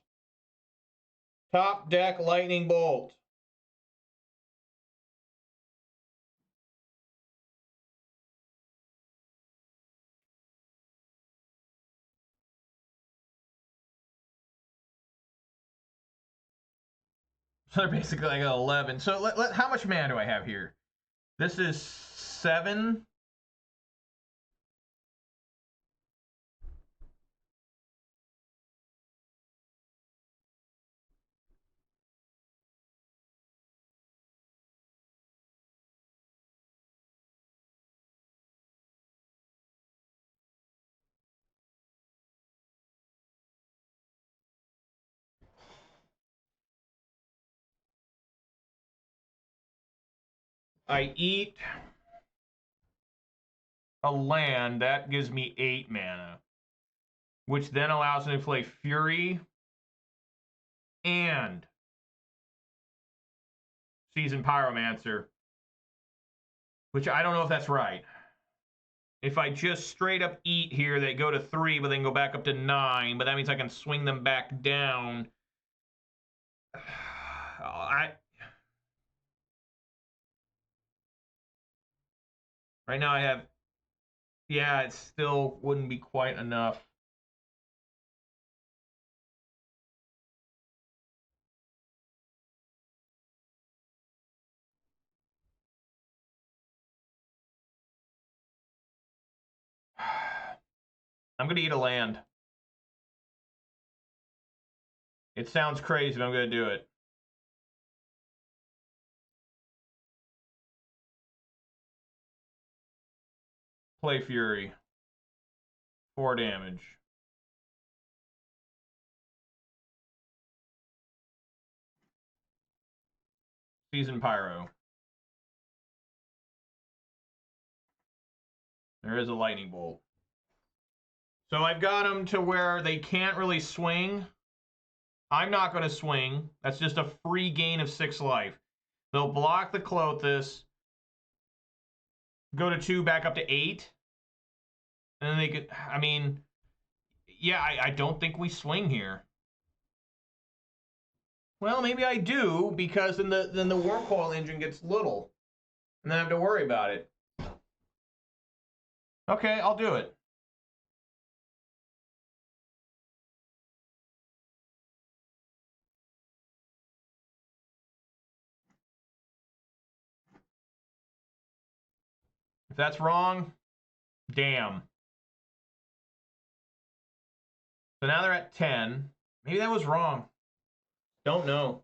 Top deck Lightning Bolt. So they're basically like 11. So how much mana do I have here? This is 7. I eat a land. That gives me 8 mana. Which then allows me to play Fury and Seasoned Pyromancer. Which I don't know if that's right. If I just straight up eat here, they go to 3, but then go back up to 9. But that means I can swing them back down. Right now I have... Yeah, it still wouldn't be quite enough. I'm going to eat a land. It sounds crazy, but I'm going to do it. Play Fury. 4 damage. Season Pyro. There is a lightning bolt. So I've got them to where they can't really swing. I'm not going to swing. That's just a free gain of 6 life. They'll block the Clothis. Go to 2, back up to 8. And then they could, I mean, yeah, I don't think we swing here. Well, maybe I do, because then the Worm Coil engine gets little. And then I have to worry about it. Okay, I'll do it. If that's wrong, damn. So now they're at 10. Maybe that was wrong. Don't know.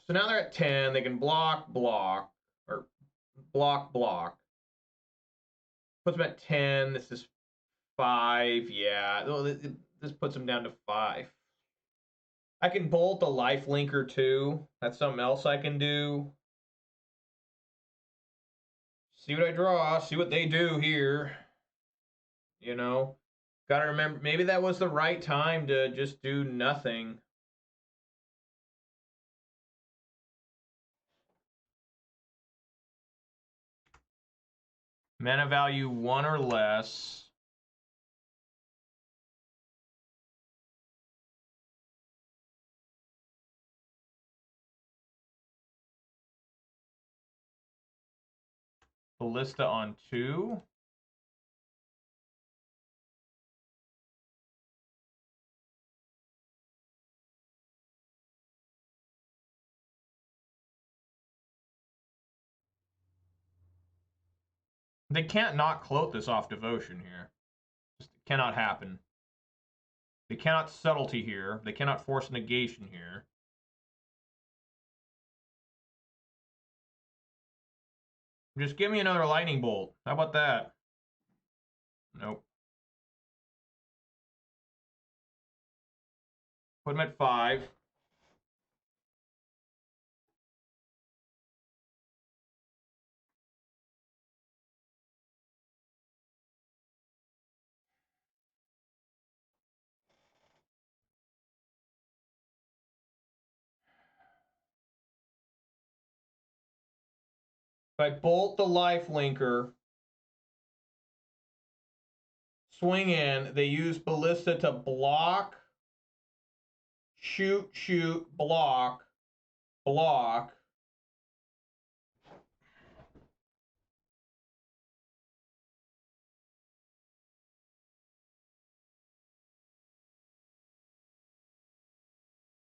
So now they're at 10. They can block, block, or block, block. Puts them at 10. This is 5. Yeah. This puts them down to 5. I can bolt the life linker too. That's something else I can do. See what I draw. See what they do here. You know, gotta remember, maybe that was the right time to just do nothing. Mana value 1 or less. Ballista on 2. They can't not cloak this off devotion here. Just cannot happen. They cannot subtlety here. They cannot force negation here. Just give me another lightning bolt. How about that? Nope. Put him at 5. If I bolt the life linker, swing in, they use Ballista to block, shoot, shoot, block, block.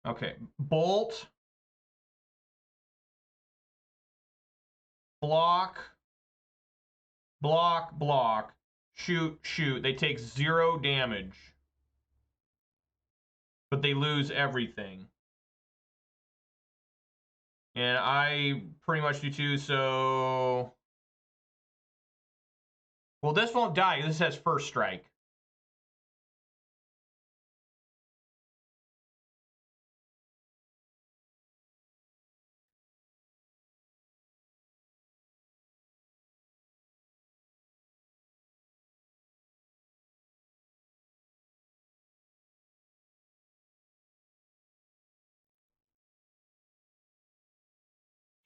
Okay, bolt, block, block, block, shoot, shoot. They take 0 damage, but they lose everything. And I pretty much do too, so... Well, this won't die. This has first strike.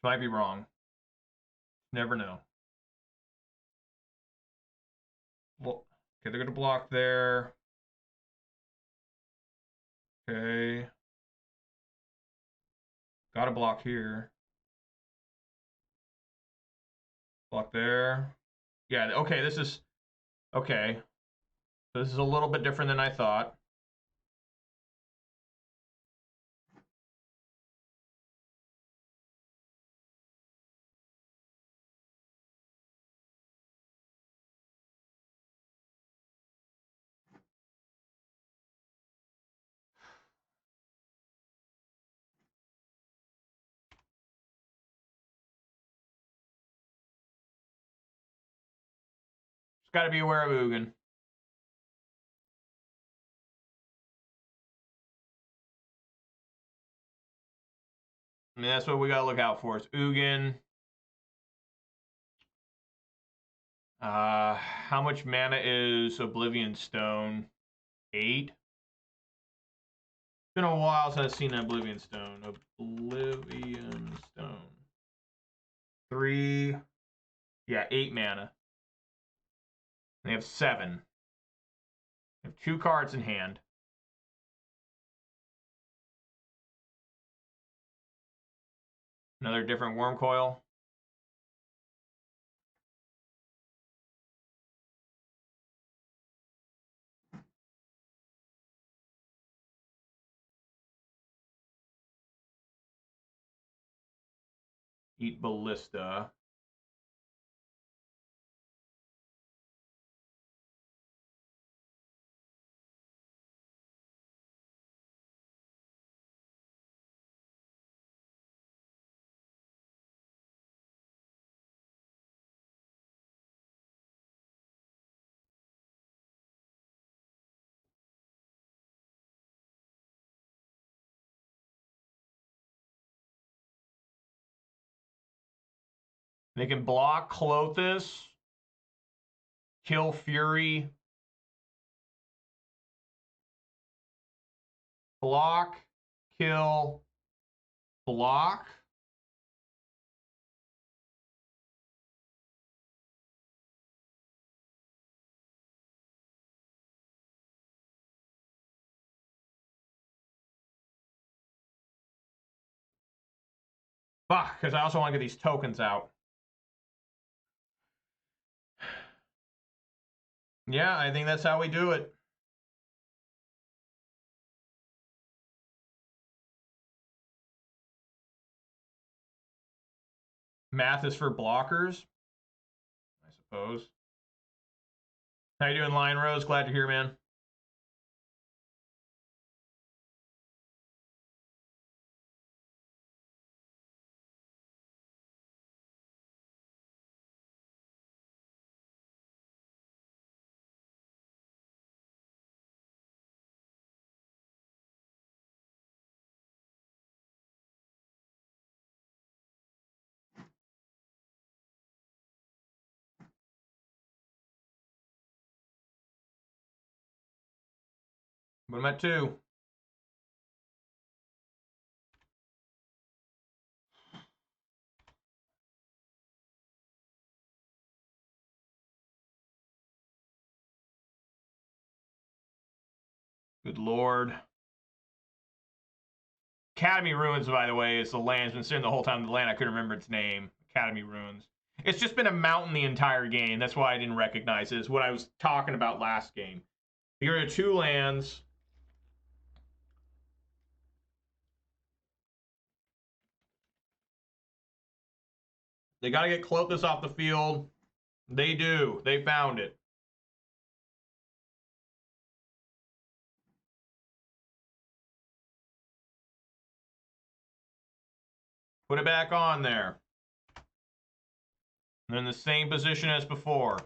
Might be wrong. Never know. Well, okay, they're going to block there. Okay. Got to block here. Block there. Yeah, okay, this is... Okay. So this is a little bit different than I thought. Just got to be aware of Ugin. I mean, that's what we got to look out for. It's Ugin. How much mana is Oblivion Stone? 8? It's been a while since I've seen Oblivion Stone. Oblivion Stone. 3. Yeah, 8 mana. They have 7. They have 2 cards in hand. Another different Worm Coil. Eat Ballista. They can block Klothys, kill Fury, block, kill, block. Fuck, because I also want to get these tokens out. Yeah, I think that's how we do it. Math is for blockers, I suppose. How you doing, Lion Rose? Glad to hear, man. But I'm at 2. Good lord. Academy Ruins, by the way, is the land. It's been sitting the whole time in the land. I couldn't remember its name. Academy Ruins. It's just been a mountain the entire game. That's why I didn't recognize it. It's what I was talking about last game. Here are 2 lands. They got to get Klothys off the field. They do. They found it. Put it back on there. They're in the same position as before.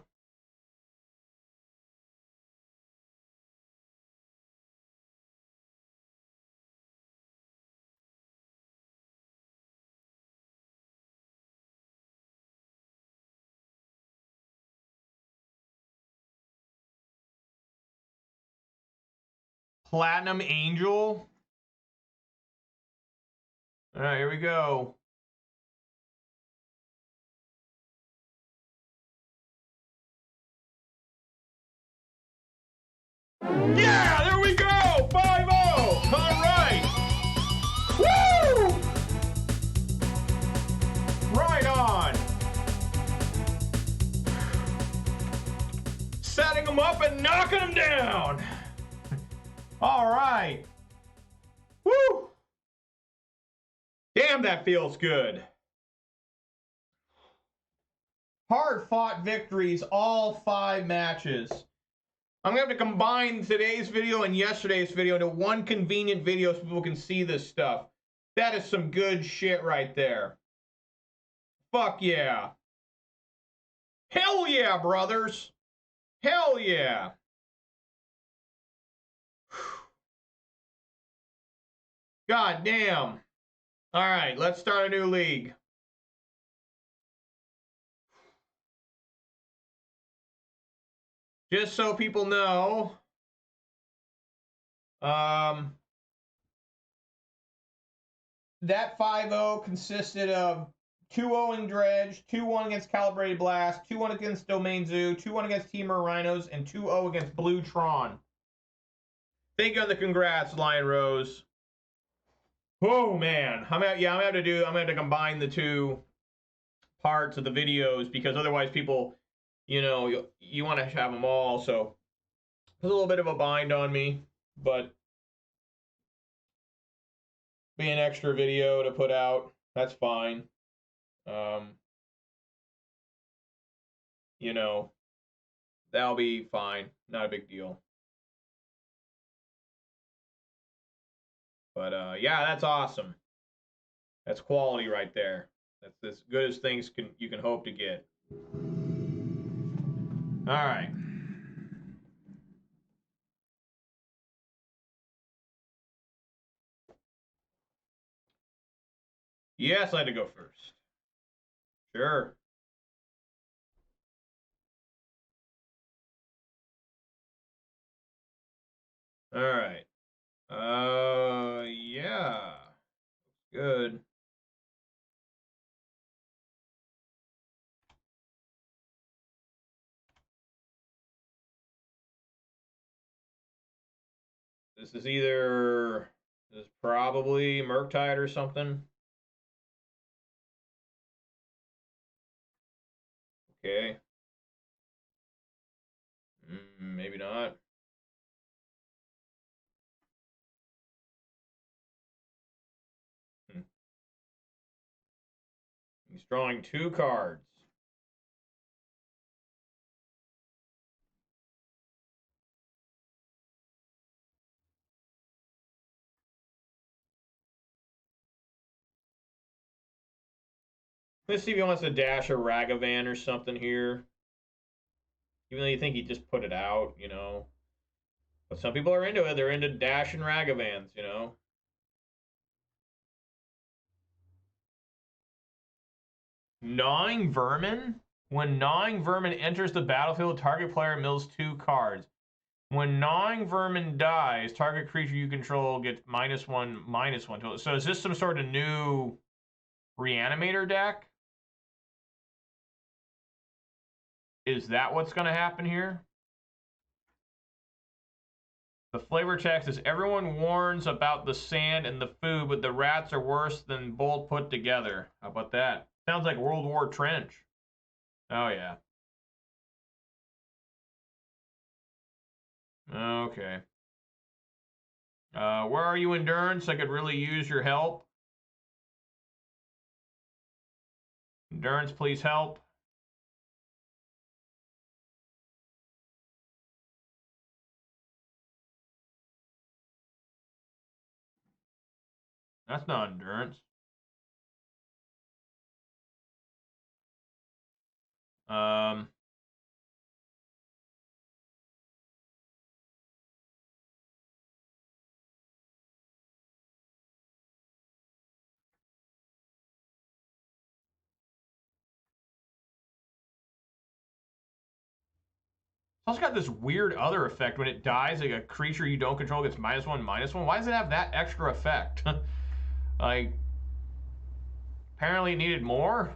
Platinum Angel. All right, here we go. Yeah, there we go. 5-0. All right. Woo! Right on. Setting them up and knocking them down. All right. Woo! Damn, that feels good. Hard-fought victories, all 5 matches. I'm going to have to combine today's video and yesterday's video into one convenient video so people can see this stuff. That is some good shit right there. Fuck yeah. Hell yeah, brothers. yeah. God damn. All right, let's start a new league. Just so people know, that 5-0 consisted of 2-0ing Dredge, 2-1 against Calibrated Blast, 2-1 against Domain Zoo, 2-1 against Temur Rhinos, and 2-0 against Blue Tron. Thank you on the congrats, Lion Rose. Oh man, I'm gonna have to combine the two parts of the videos because otherwise people, you want to have them all. So it's a little bit of a bind on me, but be an extra video to put out. That's fine. That'll be fine. Not a big deal. But yeah, that's awesome. That's quality right there. That's as good as things you can hope to get. All right. Yes, I had to go first. Sure. All right. Yeah. Good. This is probably Murktide or something. Okay. Maybe not. He's drawing 2 cards. Let's see if he wants to dash a Ragavan or something here. Even though you think he just put it out, But some people are into it. They're into dash and Ragavans, Gnawing Vermin? When Gnawing Vermin enters the battlefield, target player mills 2 cards. When Gnawing Vermin dies, target creature you control gets -1/-1. So is this some sort of new Reanimator deck? Is that what's going to happen here? The flavor text is everyone warns about the sand and the food, but the rats are worse than both put together. How about that? Sounds like World War Trench. Oh, yeah. Okay. Where are you, Endurance? I could really use your help. Endurance, please help. That's not Endurance. Um... It's also got this weird other effect. When it dies, like a creature you don't control gets -1/-1. Why does it have that extra effect? Like, apparently it needed more?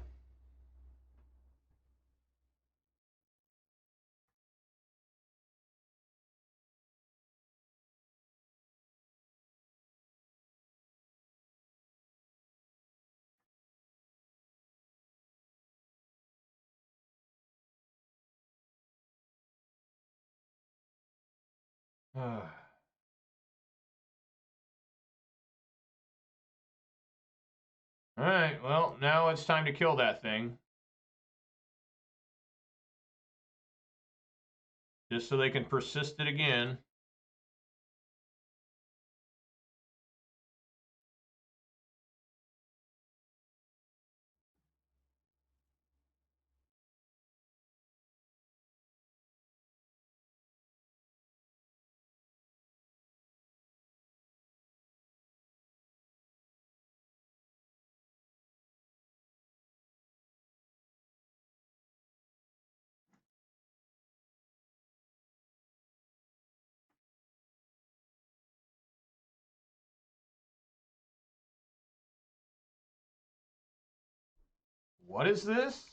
Alright, well, now it's time to kill that thing. Just so they can persist it again. What is this?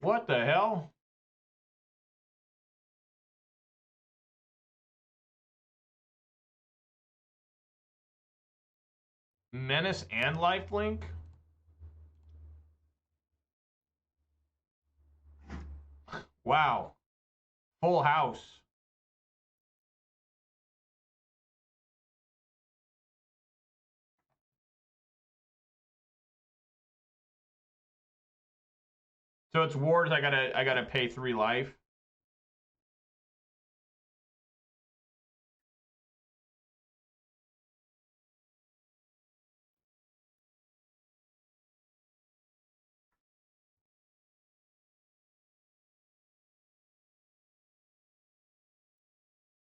What the hell? Menace and lifelink? Wow. Full house. So it's wards. I gotta pay 3 life.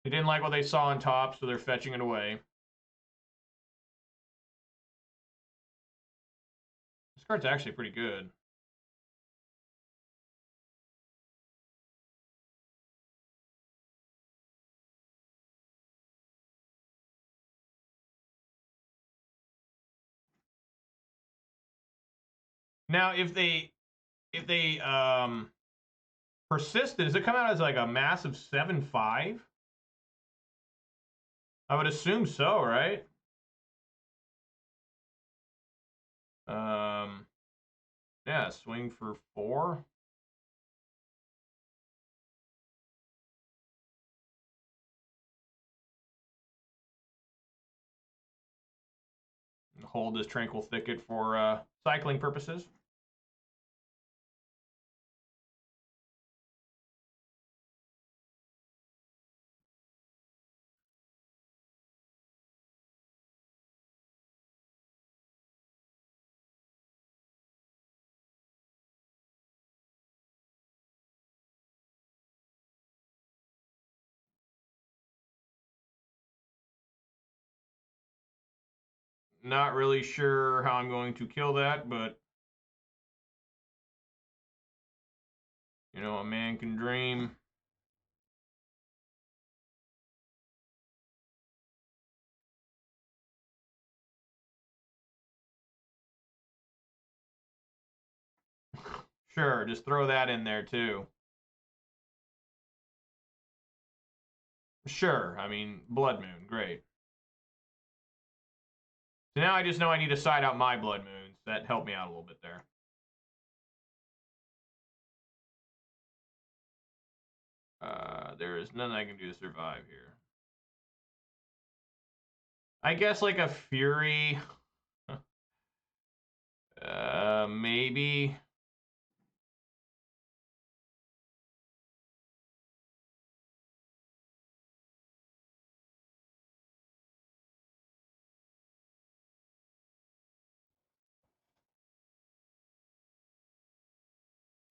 They didn't like what they saw on top, so they're fetching it away. This card's actually pretty good. Now, if they persisted, does it come out as like a massive 7/5? I would assume so, right? Yeah, swing for 4. Hold this Tranquil Thicket for cycling purposes. Not really sure how I'm going to kill that, but you know, a man can dream. Sure, just throw that in there too. Sure, I mean, Blood Moon, great. So now I just know I need to side out my Blood Moons. That helped me out a little bit there. There is nothing I can do to survive here. I guess like a Fury. Maybe.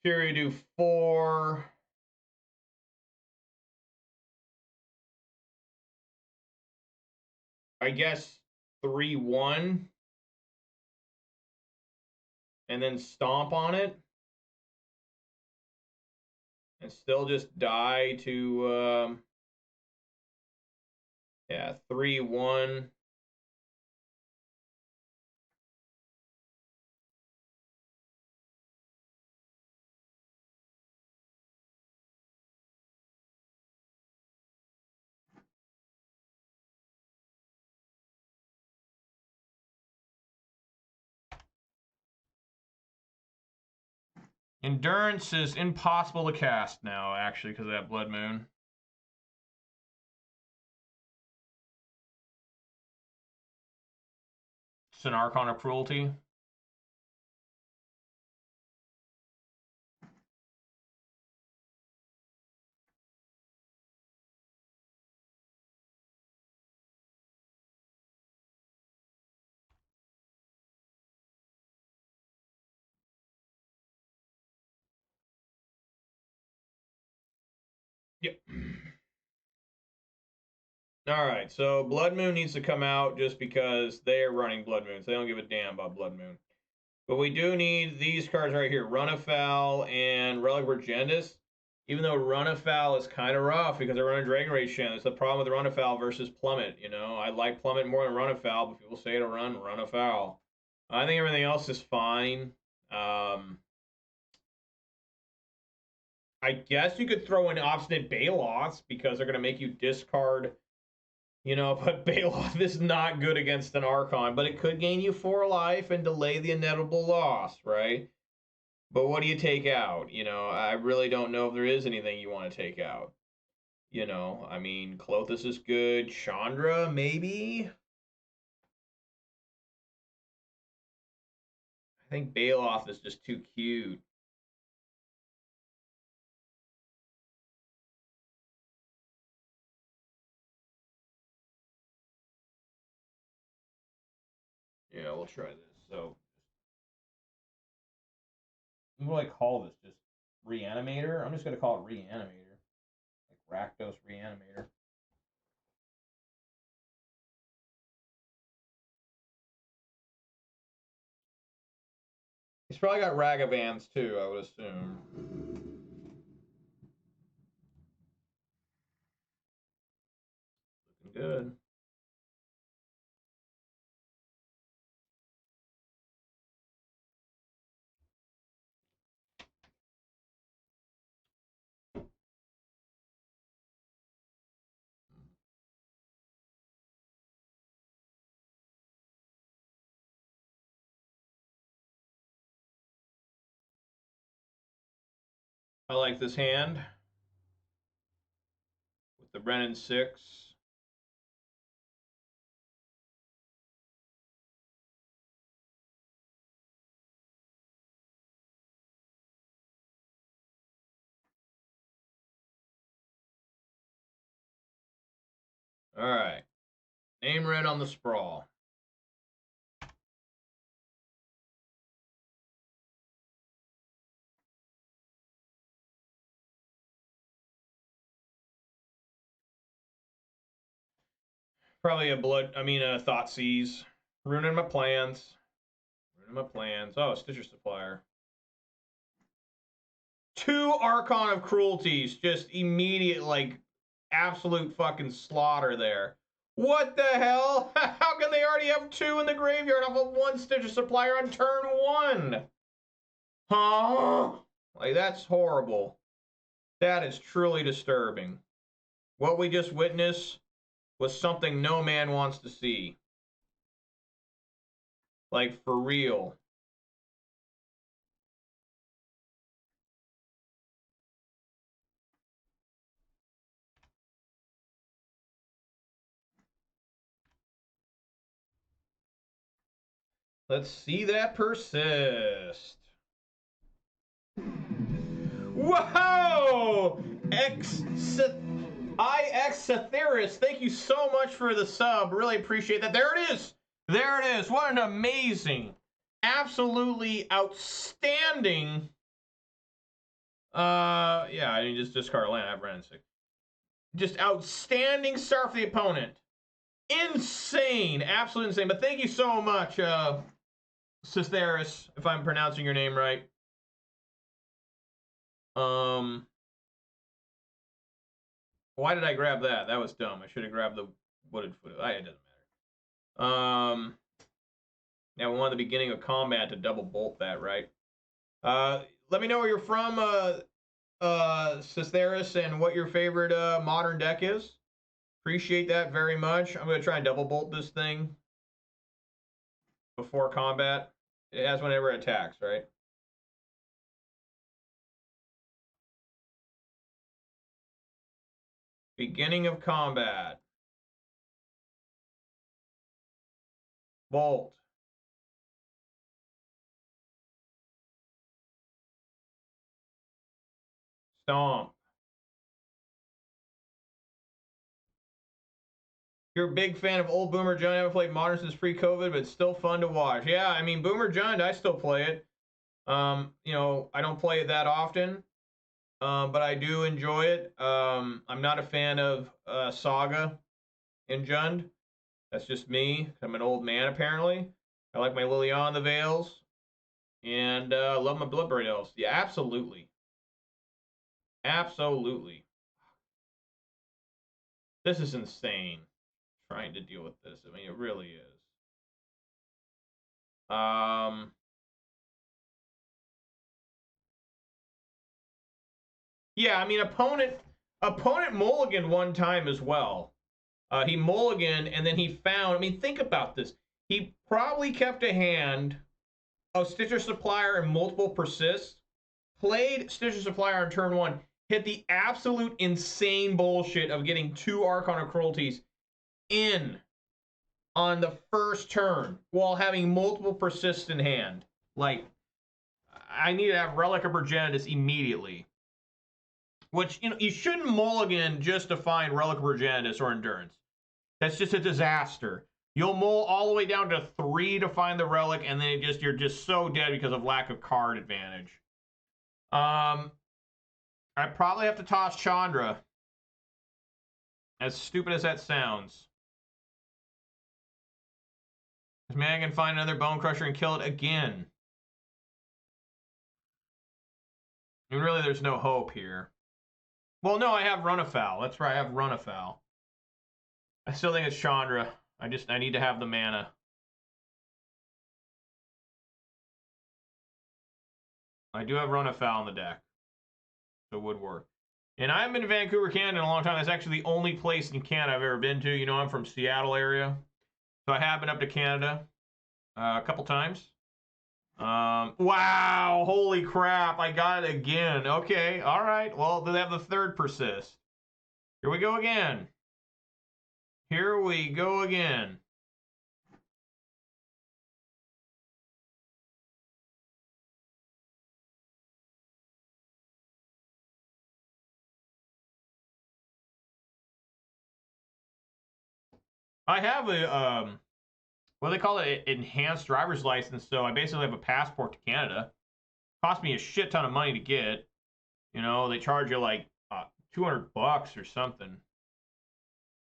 Fury do 4. I guess 3/1. And then stomp on it. And still just die to, yeah, 3/1. Endurance is impossible to cast now, actually, because of that Blood Moon. It's an Archon of Cruelty. Yep. All right, so Blood Moon needs to come out just because they're running Blood Moons. They don't give a damn about Blood Moon. But we do need these cards right here, Run Afoul and Relic Regendus. Even though run afoul is kind of rough because I run a Dragon Rage Shen. That's the problem with run afoul versus Plummet. You know, I like Plummet more than run afoul, but people say to run afoul. I think everything else is fine. I guess you could throw in Obstinate Baloths because they're going to make you discard, you know, but Baloth is not good against an Archon, but it could gain you 4 life and delay the inevitable loss, right? But what do you take out? You know, I really don't know if there is anything you want to take out. You know, I mean, Klothys is good. Chandra, maybe? I think Baloth is just too cute. Yeah, we'll try this. So, what do I call this? Just Reanimator? I'm just going to call it Reanimator. Like Rakdos Reanimator. He's probably got Ragavans too, I would assume. Looking good. I like this hand with the Brennan 6. All right. Name red on the sprawl. Probably a Thoughtseize. Ruining my plans. Oh, Stitcher Supplier. 2 Archon of Cruelties. Just immediate, like, absolute fucking slaughter there. What the hell? How can they already have 2 in the graveyard off of 1 Stitcher Supplier on turn 1? Huh? Like, that's horrible. That is truly disturbing. What we just witnessed was something no man wants to see. Like, for real. Let's see that persist. Whoa! IX Satheris, thank you so much for the sub. Really appreciate that. There it is. There it is. What an amazing, absolutely outstanding. Yeah, I mean, just discard a land. I have Ren 6. Just outstanding start for the opponent. Insane, absolutely insane. But thank you so much, Satheris, if I'm pronouncing your name right. Why did I grab that? That was dumb. I should have grabbed the wooded foot. It doesn't matter. Now we want the beginning of combat to double bolt that, right? Let me know where you're from, Citheris, and what your favorite modern deck is. Appreciate that very much. I'm gonna try and double bolt this thing before combat. It has whenever it attacks, right? Beginning of combat. Bolt. Stomp. You're a big fan of old Boomer Giant. I haven't played Modern since pre-COVID, but it's still fun to watch. Yeah, I mean, Boomer Giant, I still play it. You know, I don't play it that often, but I do enjoy it. I'm not a fan of Saga in Jund. That's just me. I'm an old man, apparently. I like my Liliana the Veils, and love my Bloodbraid Elves. Yeah, absolutely. Absolutely. This is insane. Trying to deal with this. I mean, it really is. Yeah, I mean, opponent mulliganed one time as well. He mulliganed, and then he found. I mean, think about this. He probably kept a hand of Stitcher Supplier and multiple persists. Played Stitcher Supplier on turn one. Hit the absolute insane bullshit of getting 2 Archon of Cruelties in on the first turn while having multiple persists in hand. Like, I need to have Relic of Progenitus immediately. Which, you know, you shouldn't mulligan just to find Relic of Progenitus or Endurance. That's just a disaster. You'll mull all the way down to 3 to find the Relic, and then you're just so dead because of lack of card advantage. I probably have to toss Chandra. As stupid as that sounds. This man can find another Bone Crusher and kill it again. I mean, really, there's no hope here. Well, no, I have Run Afoul. That's right, I have Run Afoul. I still think it's Chandra. I need to have the mana. I do have Run Afoul in the deck. So it would work. And I haven't been to Vancouver, Canada in a long time. That's actually the only place in Canada I've ever been to. You know, I'm from Seattle area. So I have been up to Canada a couple times. Wow, holy crap, I got it again. Okay, all right. Well, they have the third persist. Here we go again. Here we go again. I have a what do they call it? Enhanced driver's license. So I basically have a passport to Canada. Cost me a shit ton of money to get. You know, they charge you like $200 or something.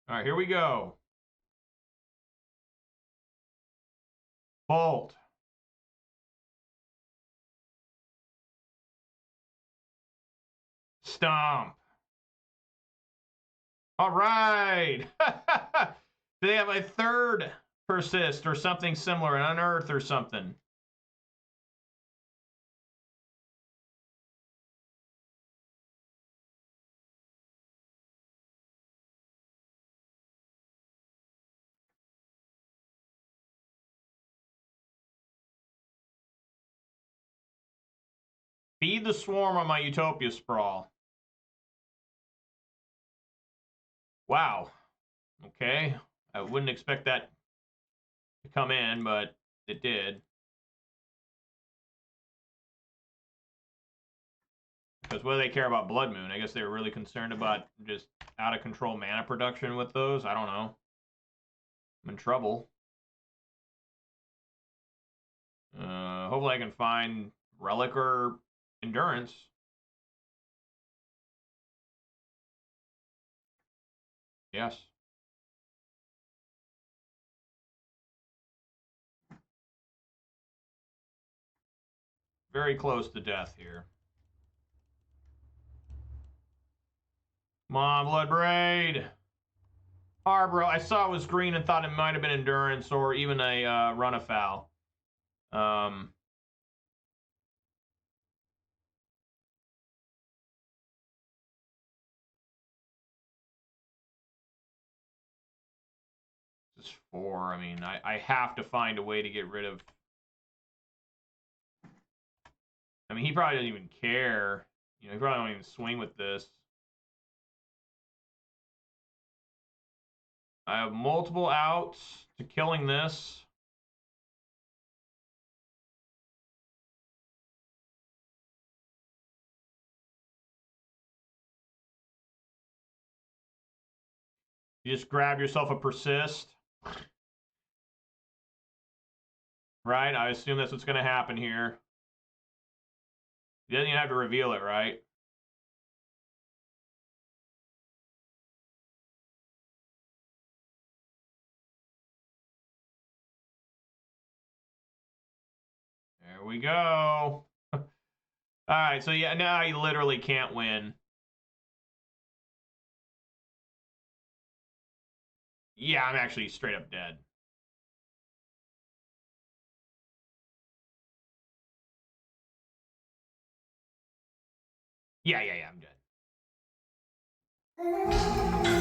All right, here we go. Bolt. Stomp. All right. They have a third persist or something similar, an unearth or something. Feed the swarm on my Utopia Sprawl. Wow. Okay. I wouldn't expect that to come in, but it did. Because what do they care about Blood Moon? I guess they were really concerned about just out of control mana production with those. I don't know. I'm in trouble. Hopefully I can find Relic or Endurance. Yes. Very close to death here. Come on, Bloodbraid. Harbor, I saw it was green and thought it might have been Endurance or even a Run Afoul. This is 4. I mean, I have to find a way to get rid of... I mean, he probably doesn't even care. You know, he probably don't even swing with this. I have multiple outs to killing this. You just grab yourself a persist. Right? I assume that's what's going to happen here. You don't even have to reveal it, right? There we go. All right, so yeah, now you literally can't win. Yeah, I'm actually straight up dead. Yeah, I'm dead.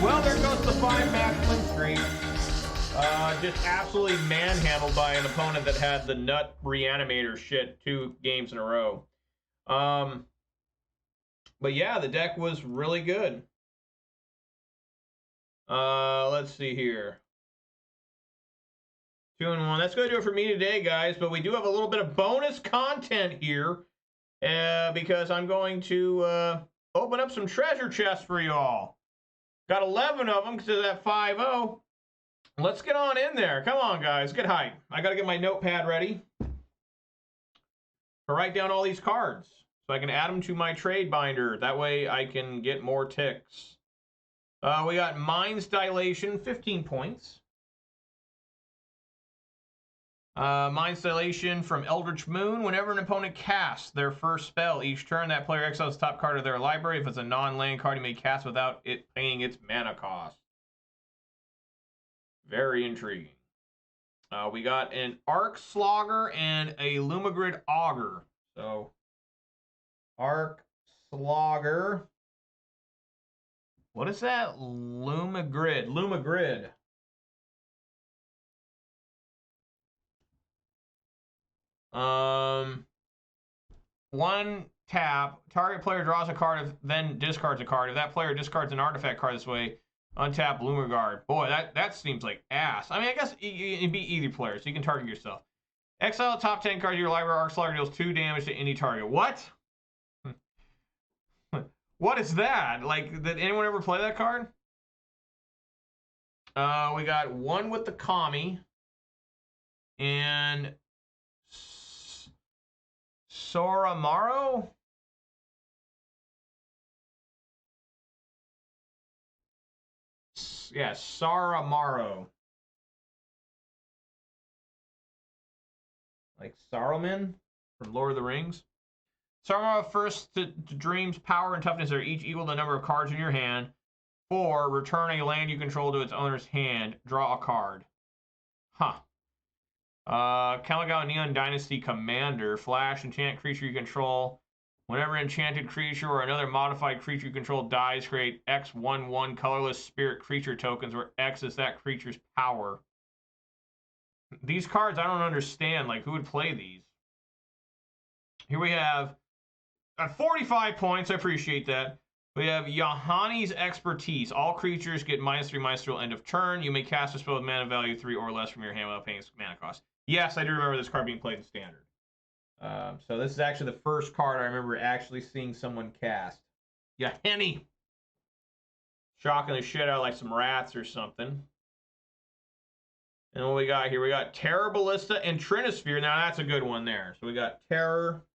Well, there goes the 5-match win streak. Just absolutely manhandled by an opponent that had the nut Reanimator shit 2 games in a row. But yeah, the deck was really good. Let's see here. 2-1. That's going to do it for me today, guys. But we do have a little bit of bonus content here. Because I'm going to open up some treasure chests for y'all. Got 11 of them because of that 5-0. Let's get on in there. Come on, guys. Get hype. I got to get my notepad ready to write down all these cards so I can add them to my trade binder. That way I can get more ticks. We got Mind's Dilation, 15 points. Mind's Dilation from Eldritch Moon. Whenever an opponent casts their first spell each turn, that player exiles the top card of their library. If it's a non-land card, you may cast without it paying its mana cost. Very intriguing. We got an Arc Slogger and a Lumigrid Augur. So, Arc Slogger. What is that? Lumigrid. Lumigrid. One tap, target player draws a card, then discards a card. If that player discards an artifact card this way, untap Lumigard. Boy, that seems like ass. I mean, I guess it'd be either player, so you can target yourself. Exile the top 10 cards of your library. Arc Slogger deals 2 damage to any target. What? What is that? Like, did anyone ever play that card? We got one with the Kami. And Soramaro? Yeah, Saramaro. Like Saruman from Lord of the Rings. Saramaro first to Dream's power and toughness are each equal to the number of cards in your hand. 4, return a land you control to its owner's hand. Draw a card. Huh. Kamigawa Neon Dynasty Commander. Flash, enchant creature you control. Whenever enchanted creature or another modified creature you control dies, create X/1/1 colorless spirit creature tokens, where X is that creature's power. These cards, I don't understand. Like, who would play these? Here we have 45 points. I appreciate that. We have Yahani's Expertise. All creatures get -3/-3 till end of turn. You may cast a spell with mana value 3 or less from your hand without paying its mana cost. Yes, I do remember this card being played in Standard. So this is actually the first card I remember actually seeing someone cast. Yahani. Shocking the shit out like some rats or something. And what we got here? We got Terror Ballista and Trinisphere. Now that's a good one there. So we got Terror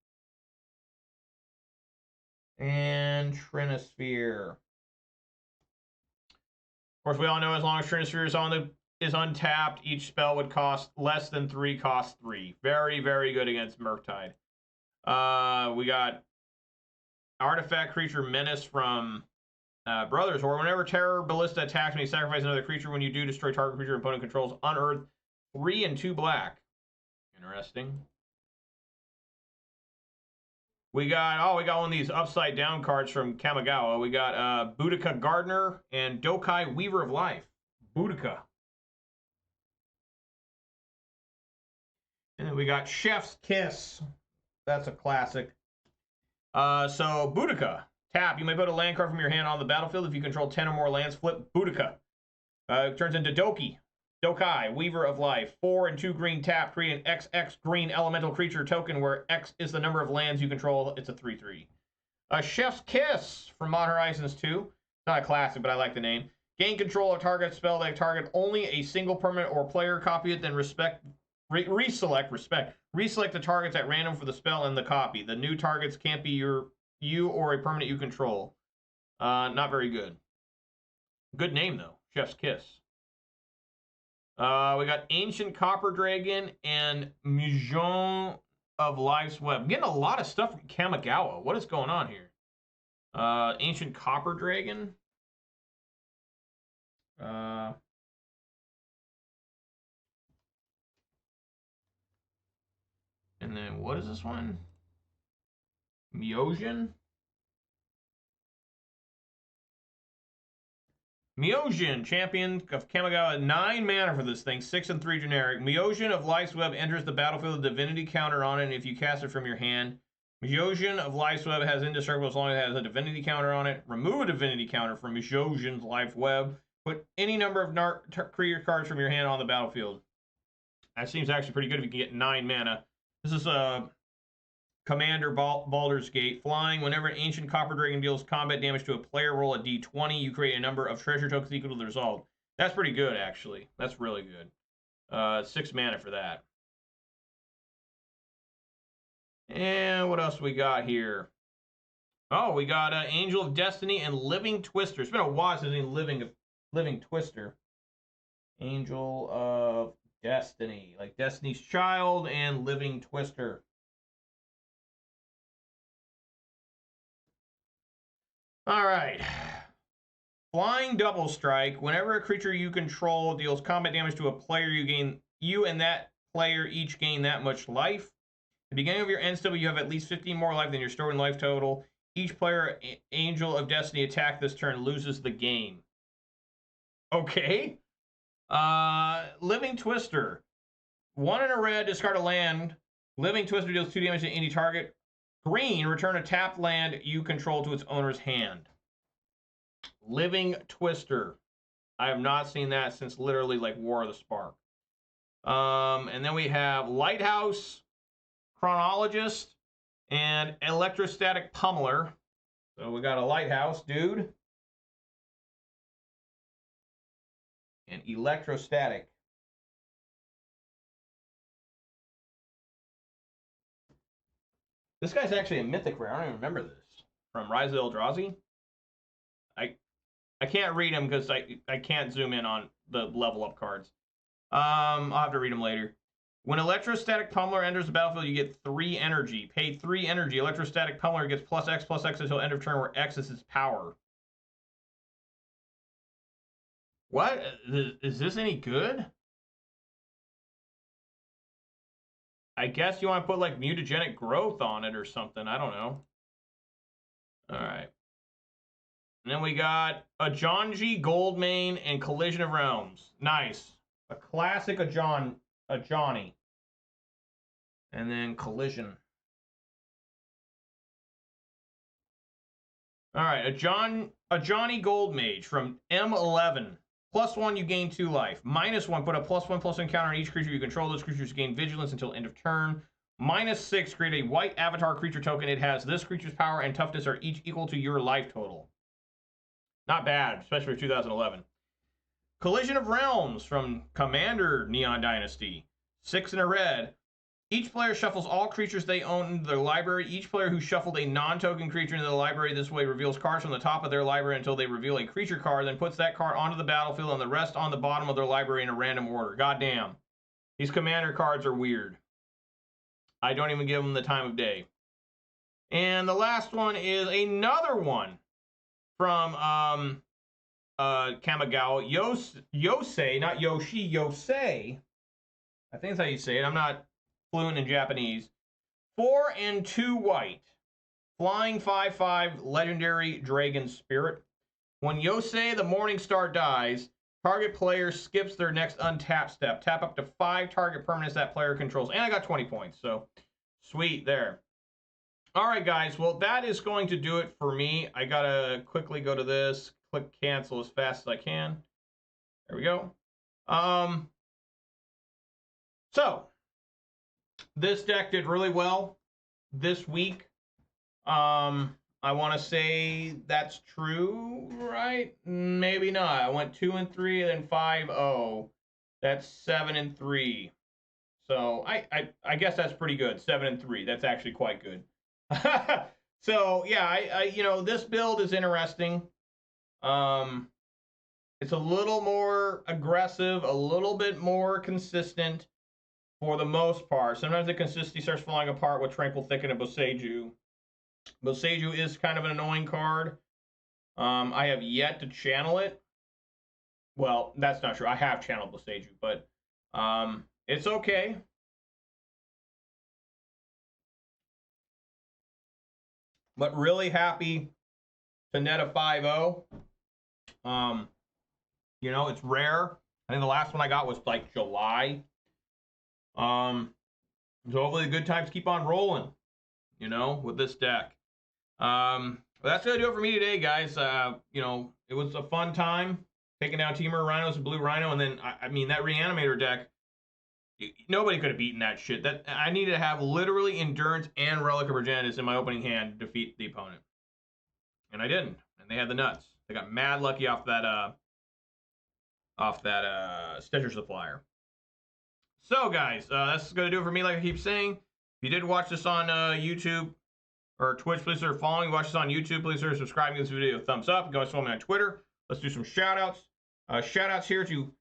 and Trinisphere. Of course, we all know as long as Trinisphere is untapped, each spell would cost less than 3, cost 3. Very, very good against Murktide. We got Artifact Creature Menace from Brothers, or whenever Terror Ballista attacks me, sacrifice another creature. When you do, destroy target creature opponent controls, unearth 3 and 2 black. Interesting. We got one of these upside down cards from Kamigawa. We got Boudica Gardener and Dokai Weaver of Life. Boudica. And then we got Chef's Kiss. That's a classic. So Boudica. Tap. You may put a land card from your hand on the battlefield. If you control 10 or more lands, flip Boudica. It turns into Dokai, Weaver of Life. 4 and 2 green tap. Create an XX green elemental creature token where X is the number of lands you control. It's a 3/3. Chef's Kiss from Modern Horizons 2. Not a classic, but I like the name. Gain control of target spell that target only a single permanent or player. Copy it, then reselect the targets at random for the spell and the copy. The new targets can't be you or a permanent you control. Not very good. Good name though, Chef's Kiss. We got Ancient Copper Dragon and Mijon of Life's Web. I'm getting a lot of stuff from Kamigawa. What is going on here? Ancient Copper Dragon. And then what is this one? Miosian? Miosian, champion of Kamigawa, 9 mana for this thing, 6 and 3 generic. Miosian of Life's Web enters the battlefield with a divinity counter on it if you cast it from your hand. Miosian of Life's Web has indestructible as long as it has a divinity counter on it. Remove a divinity counter from Miosian's Life Web. Put any number of creature cards from your hand on the battlefield. That seems actually pretty good if you can get 9 mana. This is a Commander Baldur's Gate. Flying, whenever an Ancient Copper Dragon deals combat damage to a player, roll a d20. You create a number of treasure tokens equal to the result. That's pretty good, actually. That's really good. 6 mana for that. And what else we got here? Oh, we got Angel of Destiny and Living Twister. It's been a while since I've seen Living Twister. Angel of Destiny. Like Destiny's Child and Living Twister. All right. Flying Double Strike. Whenever a creature you control deals combat damage to a player, you and that player each gain that much life. At the beginning of your end step, you have at least 15 more life than your stored life total. Each player, Angel of Destiny, attack this turn loses the game. Okay. Living Twister. 1 in a red, discard a land. Living Twister deals 2 damage to any target. Green, return a tapped land you control to its owner's hand. Living Twister. I have not seen that since literally like War of the Spark. And then we have Lighthouse, Chronologist, and Electrostatic Pummeler. So we got a Lighthouse, dude. And Electrostatic. This guy's actually a mythic rare. I don't even remember this. From Rise of Eldrazi. I can't read them because I can't zoom in on the level up cards. I'll have to read them later. When Electrostatic Pummeler enters the battlefield, you get 3 energy. Pay 3 energy. Electrostatic Pummeler gets +X until end of turn, where X is its power. What? Is this any good? I guess you want to put like mutagenic growth on it or something. I don't know. All right. And then we got Ajonji, Goldmane, and Collision of Realms. Nice. A classic Ajani. And then Collision. All right, Ajani Goldmage from M11. +1, you gain 2 life. -1, put a +1/+1 counter on each creature you control. Those creatures gain vigilance until end of turn. -6, create a white avatar creature token. It has this creature's power and toughness are each equal to your life total. Not bad, especially for 2011. Collision of Realms from Commander Neon Dynasty. 6 in a red. Each player shuffles all creatures they own into their library. Each player who shuffled a non-token creature into the library this way reveals cards from the top of their library until they reveal a creature card, then puts that card onto the battlefield and the rest on the bottom of their library in a random order. Goddamn. These Commander cards are weird. I don't even give them the time of day. And the last one is another one from Kamigawa. Yosei, not Yoshi, Yosei. I think that's how you say it. I'm not fluent in Japanese. 4 and 2 white. Flying 5/5 legendary dragon spirit. When Yosei the Morning Star dies, target player skips their next untap step. Tap up to 5 target permanents that player controls. And I got 20 points, so sweet there. All right, guys. Well, that is going to do it for me. I got to quickly go to this. Click cancel as fast as I can. There we go. So, this deck did really well this week. I want to say that's true, right? Maybe not. I went 2 and 3, and then 5-0. That's 7 and 3. So I guess that's pretty good. 7 and 3. That's actually quite good. So yeah, you know, this build is interesting. It's a little more aggressive, a little bit more consistent for the most part. Sometimes the consistency starts falling apart with Tranquil Thicket and Boseiju. Boseiju is kind of an annoying card. I have yet to channel it. Well, that's not true. I have channeled Boseiju, but it's okay. but really happy to net a 5-0. You know, it's rare. I think the last one I got was like July. So hopefully the good times keep on rolling, you know, with this deck. But that's going to do it for me today, guys. You know, it was a fun time taking down Temur, Rhinos, and Blue Rhino. And then, I mean, that Reanimator deck, nobody could have beaten that shit. That I needed to have literally Endurance and Relic of Progenitus in my opening hand to defeat the opponent. And I didn't. And they had the nuts. They got mad lucky off that Stitcher Supplier. So, guys, that's going to do it for me, like I keep saying. If you did watch this on YouTube or Twitch, please consider following. Watch this on YouTube, please consider subscribing to this video. Thumbs up. Go follow me on Twitter. Let's do some shout-outs. Shout-outs here to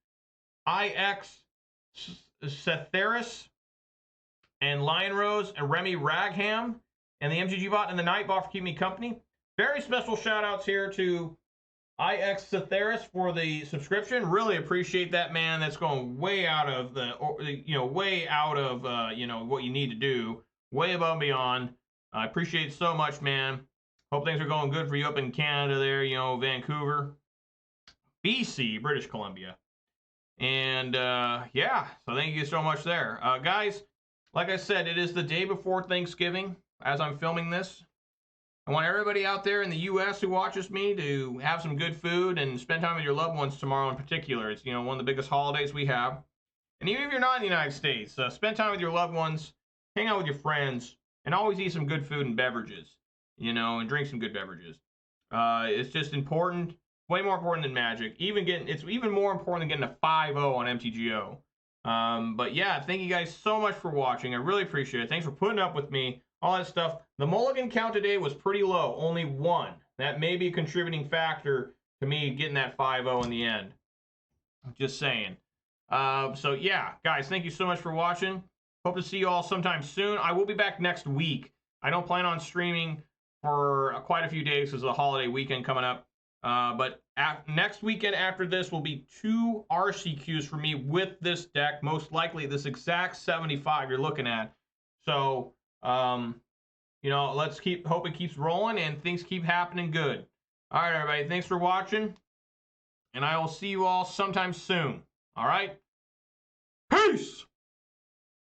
CCCXXIX and Lion Rose and Remy Ragham and the MTG bot and the Nightbot for keeping me company. Very special shout-outs here to CCCXXIX for the subscription. Really appreciate that, man. That's going way out of the, way out of, what you need to do. Way above and beyond. I appreciate it so much, man. Hope things are going good for you up in Canada there, Vancouver. BC, British Columbia. And, yeah, so thank you so much there. Guys, like I said, it is the day before Thanksgiving as I'm filming this. I want everybody out there in the U.S. who watches me to have some good food and spend time with your loved ones tomorrow in particular. It's, one of the biggest holidays we have. And even if you're not in the United States, spend time with your loved ones, hang out with your friends, and always eat some good food and beverages, and drink some good beverages. It's just important, way more important than Magic. It's even more important than getting a 5-0 on MTGO. But yeah, thank you guys so much for watching. I really appreciate it. Thanks for putting up with me. All that stuff. The mulligan count today was pretty low, only 1. That may be a contributing factor to me getting that 5-0 in the end. Just saying. So yeah, guys, thank you so much for watching. Hope to see you all sometime soon. I will be back next week. I don't plan on streaming for quite a few days because of the holiday weekend coming up. But next weekend after this will be 2 RCQs for me with this deck. Most likely this exact 75 you're looking at. So... let's hope it keeps rolling and things keep happening good. All right, everybody. Thanks for watching. And I will see you all sometime soon. All right. Peace.